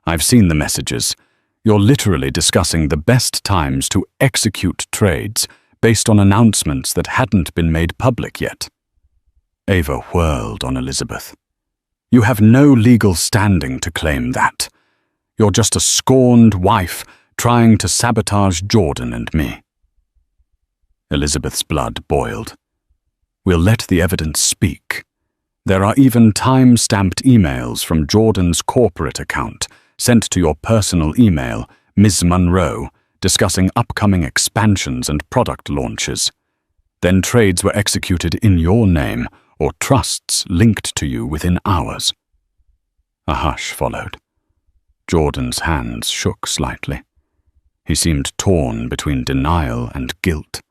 I've seen the messages. You're literally discussing the best times to execute trades based on announcements that hadn't been made public yet." Ava whirled on Elizabeth. "You have no legal standing to claim that. You're just a scorned wife trying to sabotage Jordan and me." Elizabeth's blood boiled. "We'll let the evidence speak. There are even time-stamped emails from Jordan's corporate account sent to your personal email, Ms. Monroe, discussing upcoming expansions and product launches. Then trades were executed in your name or trusts linked to you within hours." A hush followed. Jordan's hands shook slightly. He seemed torn between denial and guilt.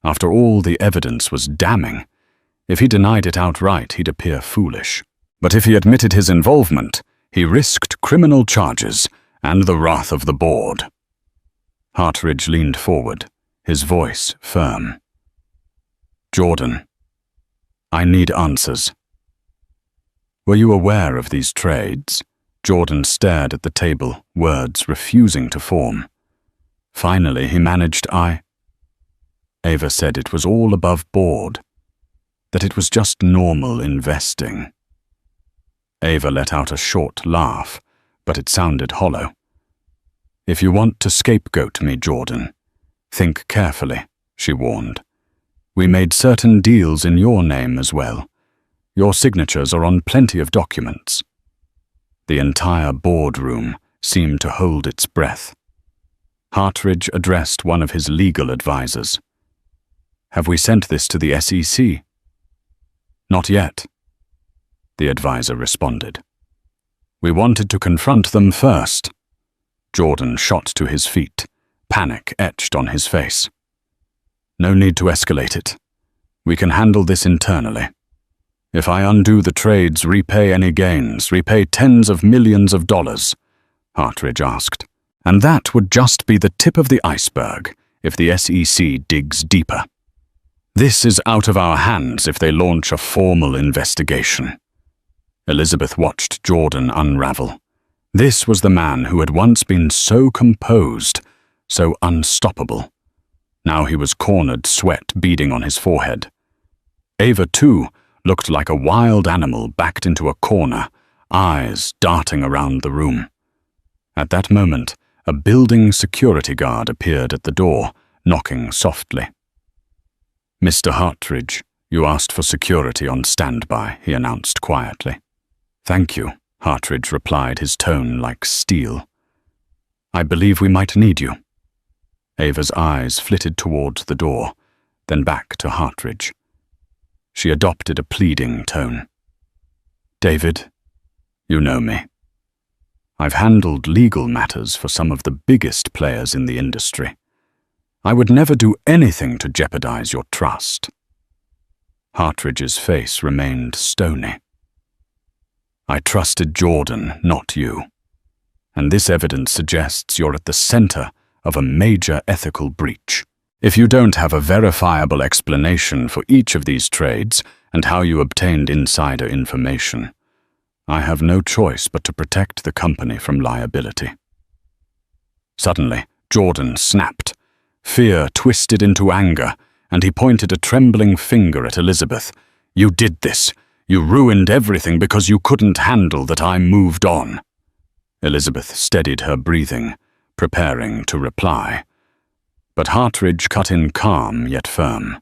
After all, the evidence was damning. If he denied it outright, he'd appear foolish. But if he admitted his involvement, he risked criminal charges and the wrath of the board. Hartridge leaned forward, his voice firm. "Jordan, I need answers. Were you aware of these trades?" Jordan stared at the table, words refusing to form. Finally, he managed, Ava said it was all above board, that it was just normal investing. Ava let out a short laugh, but it sounded hollow. "If you want to scapegoat me, Jordan, think carefully," she warned. "We made certain deals in your name as well. Your signatures are on plenty of documents." The entire boardroom seemed to hold its breath. Hartridge addressed one of his legal advisors. "Have we sent this to the SEC?" "Not yet," the advisor responded. "We wanted to confront them first." Jordan shot to his feet, panic etched on his face. "No need to escalate it. We can handle this internally. If I undo the trades, repay any gains, repay tens of millions of dollars," Hartridge asked. "And that would just be the tip of the iceberg if the SEC digs deeper. This is out of our hands if they launch a formal investigation." Elizabeth watched Jordan unravel. This was the man who had once been so composed, so unstoppable. Now he was cornered, sweat beading on his forehead. Ava, too, looked like a wild animal backed into a corner, eyes darting around the room. At that moment, a building security guard appeared at the door, knocking softly. "Mr. Hartridge, you asked for security on standby," he announced quietly. "Thank you," Hartridge replied, his tone like steel. "I believe we might need you." Ava's eyes flitted towards the door, then back to Hartridge. She adopted a pleading tone. "David, you know me. I've handled legal matters for some of the biggest players in the industry. I would never do anything to jeopardize your trust." Hartridge's face remained stony. "I trusted Jordan, not you. And this evidence suggests you're at the center of a major ethical breach. If you don't have a verifiable explanation for each of these trades and how you obtained insider information, I have no choice but to protect the company from liability." Suddenly, Jordan snapped. Fear twisted into anger, and he pointed a trembling finger at Elizabeth. "You did this. You ruined everything because you couldn't handle that I moved on." Elizabeth steadied her breathing, preparing to reply. But Hartridge cut in calm yet firm.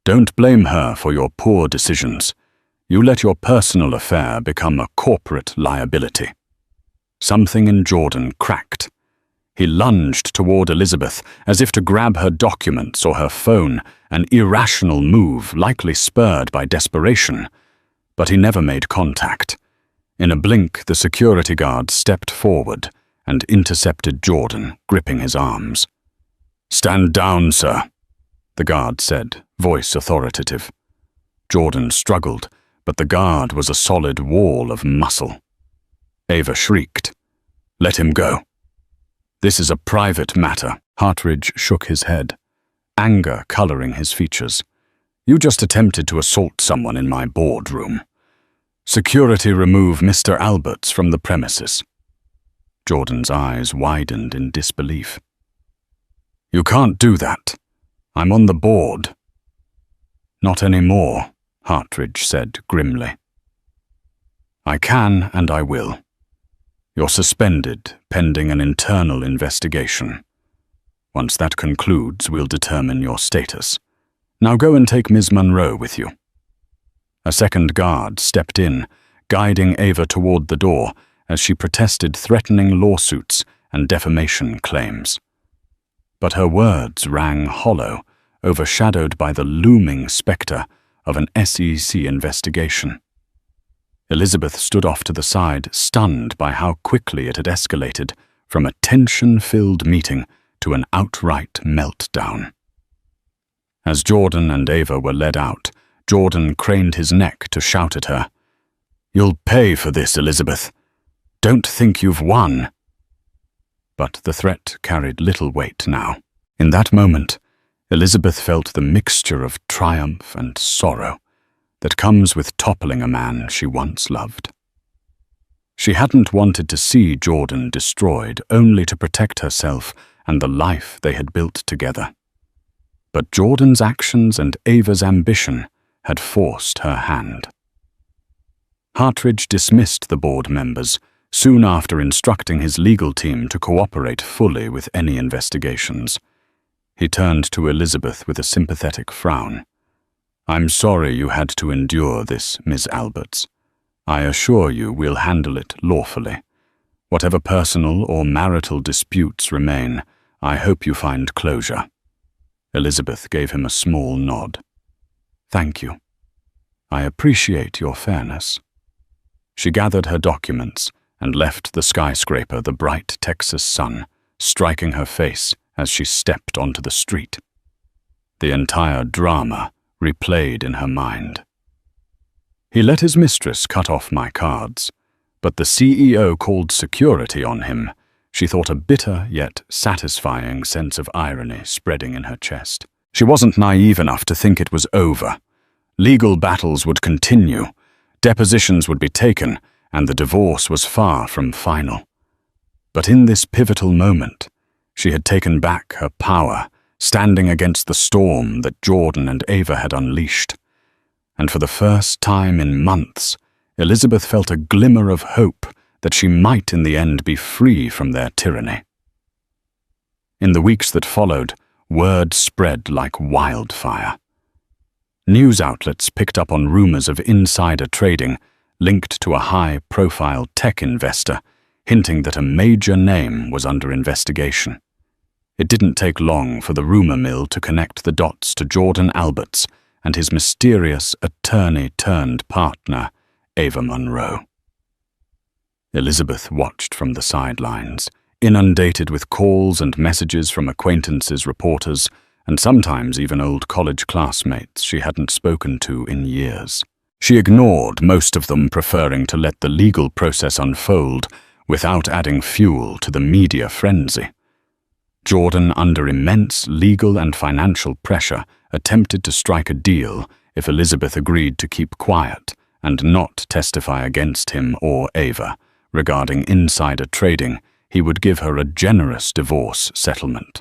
"Don't blame her for your poor decisions. You let your personal affair become a corporate liability." Something in Jordan cracked. He lunged toward Elizabeth as if to grab her documents or her phone, an irrational move likely spurred by desperation. But he never made contact. In a blink, the security guard stepped forward and intercepted Jordan, gripping his arms. "Stand down, sir," the guard said, voice authoritative. Jordan struggled, but the guard was a solid wall of muscle. Ava shrieked. "Let him go." "This is a private matter." Hartridge shook his head, anger coloring his features. "You just attempted to assault someone in my boardroom. Security remove Mr. Alberts from the premises." Jordan's eyes widened in disbelief. "You can't do that. I'm on the board." "Not anymore," Hartridge said grimly. "I can and I will. You're suspended pending an internal investigation. Once that concludes, we'll determine your status. Now go and take Ms. Monroe with you." A second guard stepped in, guiding Ava toward the door as she protested threatening lawsuits and defamation claims. But her words rang hollow, overshadowed by the looming specter of an SEC investigation. Elizabeth stood off to the side, stunned by how quickly it had escalated from a tension-filled meeting to an outright meltdown. As Jordan and Ava were led out, Jordan craned his neck to shout at her, "You'll pay for this, Elizabeth. Don't think you've won." But the threat carried little weight now. In that moment, Elizabeth felt the mixture of triumph and sorrow that comes with toppling a man she once loved. She hadn't wanted to see Jordan destroyed, only to protect herself and the life they had built together. But Jordan's actions and Ava's ambition had forced her hand. Hartridge dismissed the board members soon after instructing his legal team to cooperate fully with any investigations. He turned to Elizabeth with a sympathetic frown. "I'm sorry you had to endure this, Miss Alberts. I assure you we'll handle it lawfully. Whatever personal or marital disputes remain, I hope you find closure." Elizabeth gave him a small nod. "Thank you. I appreciate your fairness." She gathered her documents and left the skyscraper, the bright Texas sun striking her face as she stepped onto the street. The entire drama replayed in her mind. He let his mistress cut off my cards, but the CEO called security on him. She thought a bitter yet satisfying sense of irony spreading in her chest. She wasn't naive enough to think it was over. Legal battles would continue, depositions would be taken, and the divorce was far from final. But in this pivotal moment, she had taken back her power, standing against the storm that Jordan and Ava had unleashed. And for the first time in months, Elizabeth felt a glimmer of hope that she might in the end be free from their tyranny. In the weeks that followed, word spread like wildfire. News outlets picked up on rumors of insider trading linked to a high-profile tech investor, hinting that a major name was under investigation. It didn't take long for the rumor mill to connect the dots to Jordan Alberts and his mysterious attorney-turned-partner, Ava Monroe. Elizabeth watched from the sidelines, inundated with calls and messages from acquaintances, reporters, and sometimes even old college classmates she hadn't spoken to in years. She ignored most of them, preferring to let the legal process unfold without adding fuel to the media frenzy. Jordan, under immense legal and financial pressure, attempted to strike a deal if Elizabeth agreed to keep quiet and not testify against him or Ava. Regarding insider trading, he would give her a generous divorce settlement.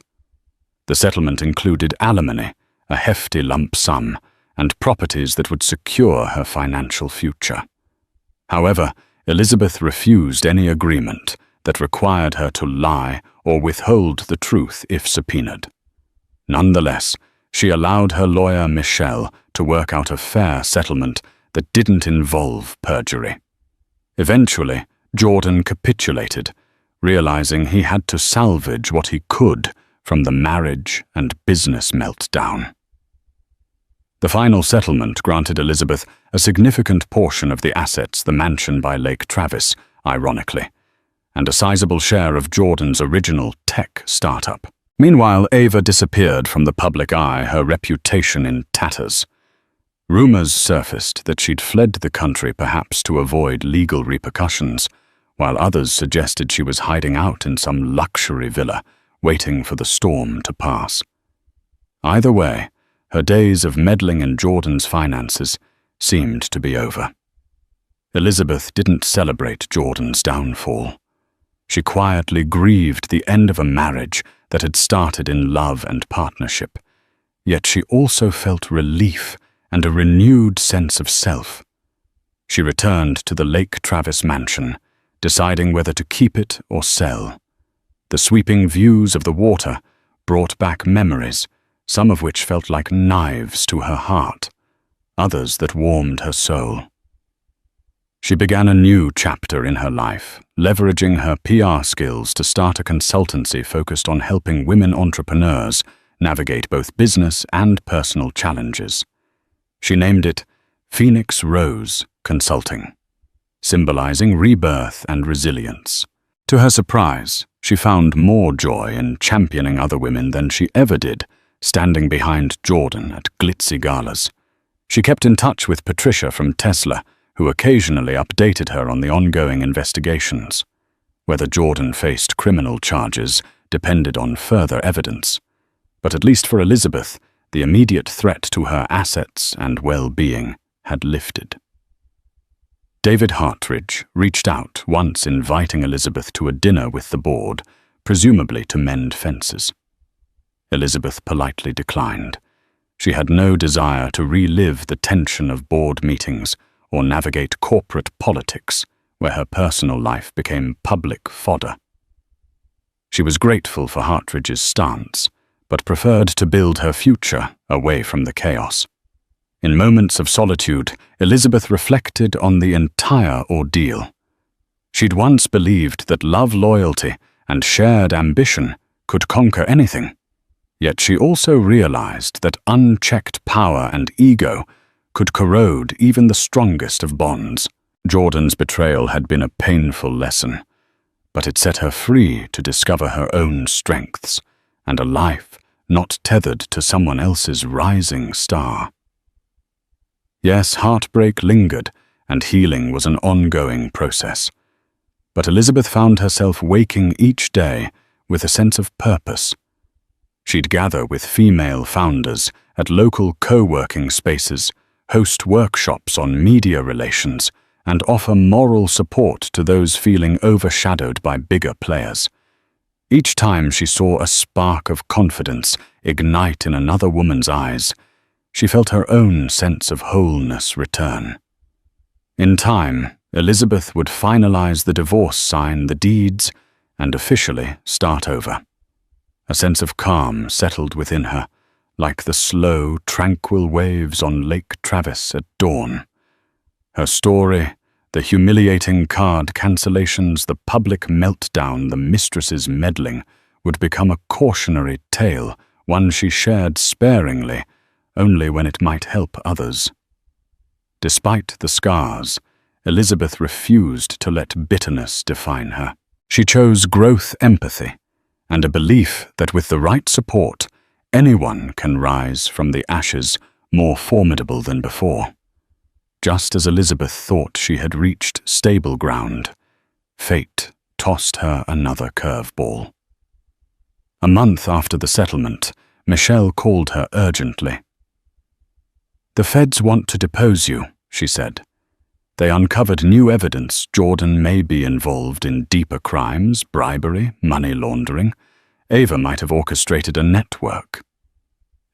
The settlement included alimony, a hefty lump sum, and properties that would secure her financial future. However, Elizabeth refused any agreement that required her to lie or withhold the truth if subpoenaed. Nonetheless, she allowed her lawyer Michelle to work out a fair settlement that didn't involve perjury. Eventually, Jordan capitulated, realizing he had to salvage what he could from the marriage and business meltdown. The final settlement granted Elizabeth a significant portion of the assets, the mansion by Lake Travis, ironically, and a sizable share of Jordan's original tech startup. Meanwhile, Ava disappeared from the public eye, her reputation in tatters. Rumors surfaced that she'd fled the country perhaps to avoid legal repercussions, while others suggested she was hiding out in some luxury villa, waiting for the storm to pass. Either way, her days of meddling in Jordan's finances seemed to be over. Elizabeth didn't celebrate Jordan's downfall. She quietly grieved the end of a marriage that had started in love and partnership, yet she also felt relief and a renewed sense of self. She returned to the Lake Travis mansion, deciding whether to keep it or sell. The sweeping views of the water brought back memories, some of which felt like knives to her heart, others that warmed her soul. She began a new chapter in her life, leveraging her PR skills to start a consultancy focused on helping women entrepreneurs navigate both business and personal challenges. She named it Phoenix Rose Consulting, symbolizing rebirth and resilience. To her surprise, she found more joy in championing other women than she ever did standing behind Jordan at glitzy galas. She kept in touch with Patricia from Tesla, who occasionally updated her on the ongoing investigations. Whether Jordan faced criminal charges depended on further evidence. But at least for Elizabeth, the immediate threat to her assets and well-being had lifted. David Hartridge reached out, once inviting Elizabeth to a dinner with the board, presumably to mend fences. Elizabeth politely declined. She had no desire to relive the tension of board meetings or navigate corporate politics, where her personal life became public fodder. She was grateful for Hartridge's stance, but preferred to build her future away from the chaos. In moments of solitude, Elizabeth reflected on the entire ordeal. She'd once believed that love, loyalty, and shared ambition could conquer anything. Yet she also realized that unchecked power and ego could corrode even the strongest of bonds. Jordan's betrayal had been a painful lesson, but it set her free to discover her own strengths and a life not tethered to someone else's rising star. Yes, heartbreak lingered, and healing was an ongoing process. But Elizabeth found herself waking each day with a sense of purpose. She'd gather with female founders at local co-working spaces, host workshops on media relations, and offer moral support to those feeling overshadowed by bigger players. Each time she saw a spark of confidence ignite in another woman's eyes, she felt her own sense of wholeness return. In time, Elizabeth would finalize the divorce, sign the deeds, and officially start over. A sense of calm settled within her, like the slow, tranquil waves on Lake Travis at dawn. Her story, the humiliating card cancellations, the public meltdown, the mistress's meddling, would become a cautionary tale, one she shared sparingly, only when it might help others. Despite the scars, Elizabeth refused to let bitterness define her. She chose growth empathy, and a belief that with the right support, anyone can rise from the ashes more formidable than before. Just as Elizabeth thought she had reached stable ground, fate tossed her another curveball. A month after the settlement, Michelle called her urgently. "The feds want to depose you," she said. "They uncovered new evidence Jordan may be involved in deeper crimes, bribery, money laundering. Ava might have orchestrated a network."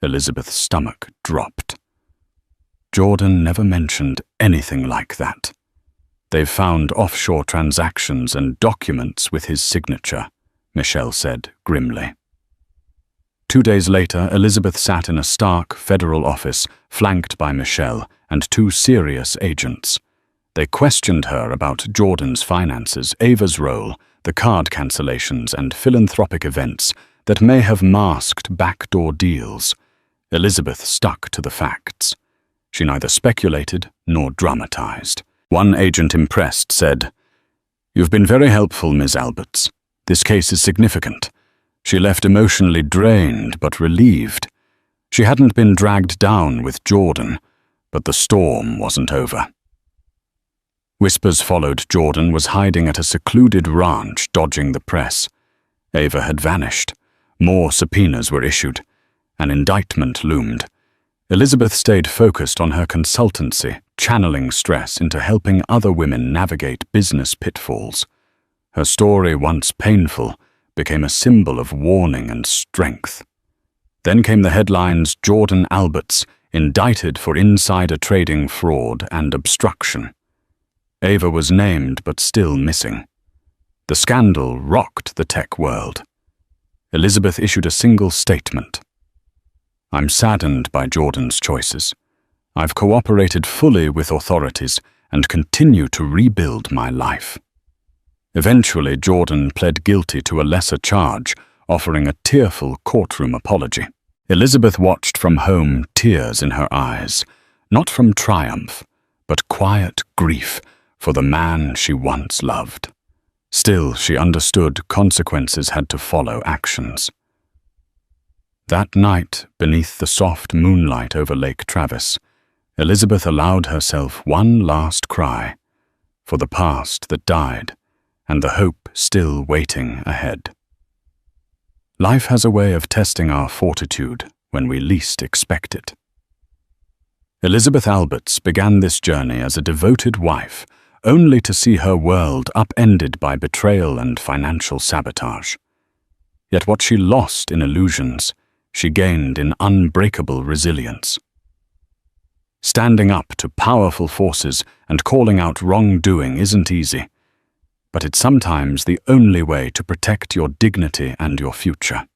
Elizabeth's stomach dropped. Jordan never mentioned anything like that. "They've found offshore transactions and documents with his signature," Michelle said grimly. 2 days later, Elizabeth sat in a stark federal office, flanked by Michelle and 2 serious agents. They questioned her about Jordan's finances, Ava's role, the card cancellations, and philanthropic events that may have masked backdoor deals. Elizabeth stuck to the facts. She neither speculated nor dramatized. One agent, impressed, said, "You've been very helpful, Ms. Alberts. This case is significant." She left emotionally drained but relieved. She hadn't been dragged down with Jordan, but the storm wasn't over. Whispers followed Jordan was hiding at a secluded ranch, dodging the press. Ava had vanished. More subpoenas were issued. An indictment loomed. Elizabeth stayed focused on her consultancy, channeling stress into helping other women navigate business pitfalls. Her story, once painful, became a symbol of warning and strength. Then came the headlines: Jordan Alberts indicted for insider trading, fraud, and obstruction. Ava was named but still missing. The scandal rocked the tech world. Elizabeth issued a single statement. "I'm saddened by Jordan's choices. I've cooperated fully with authorities and continue to rebuild my life." Eventually, Jordan pled guilty to a lesser charge, offering a tearful courtroom apology. Elizabeth watched from home, tears in her eyes, not from triumph, but quiet grief for the man she once loved. Still, she understood consequences had to follow actions. That night, beneath the soft moonlight over Lake Travis, Elizabeth allowed herself one last cry for the past that died and the hope still waiting ahead. Life has a way of testing our fortitude when we least expect it. Elizabeth Alberts began this journey as a devoted wife, only to see her world upended by betrayal and financial sabotage. Yet what she lost in illusions, she gained in unbreakable resilience. Standing up to powerful forces and calling out wrongdoing isn't easy, but it's sometimes the only way to protect your dignity and your future.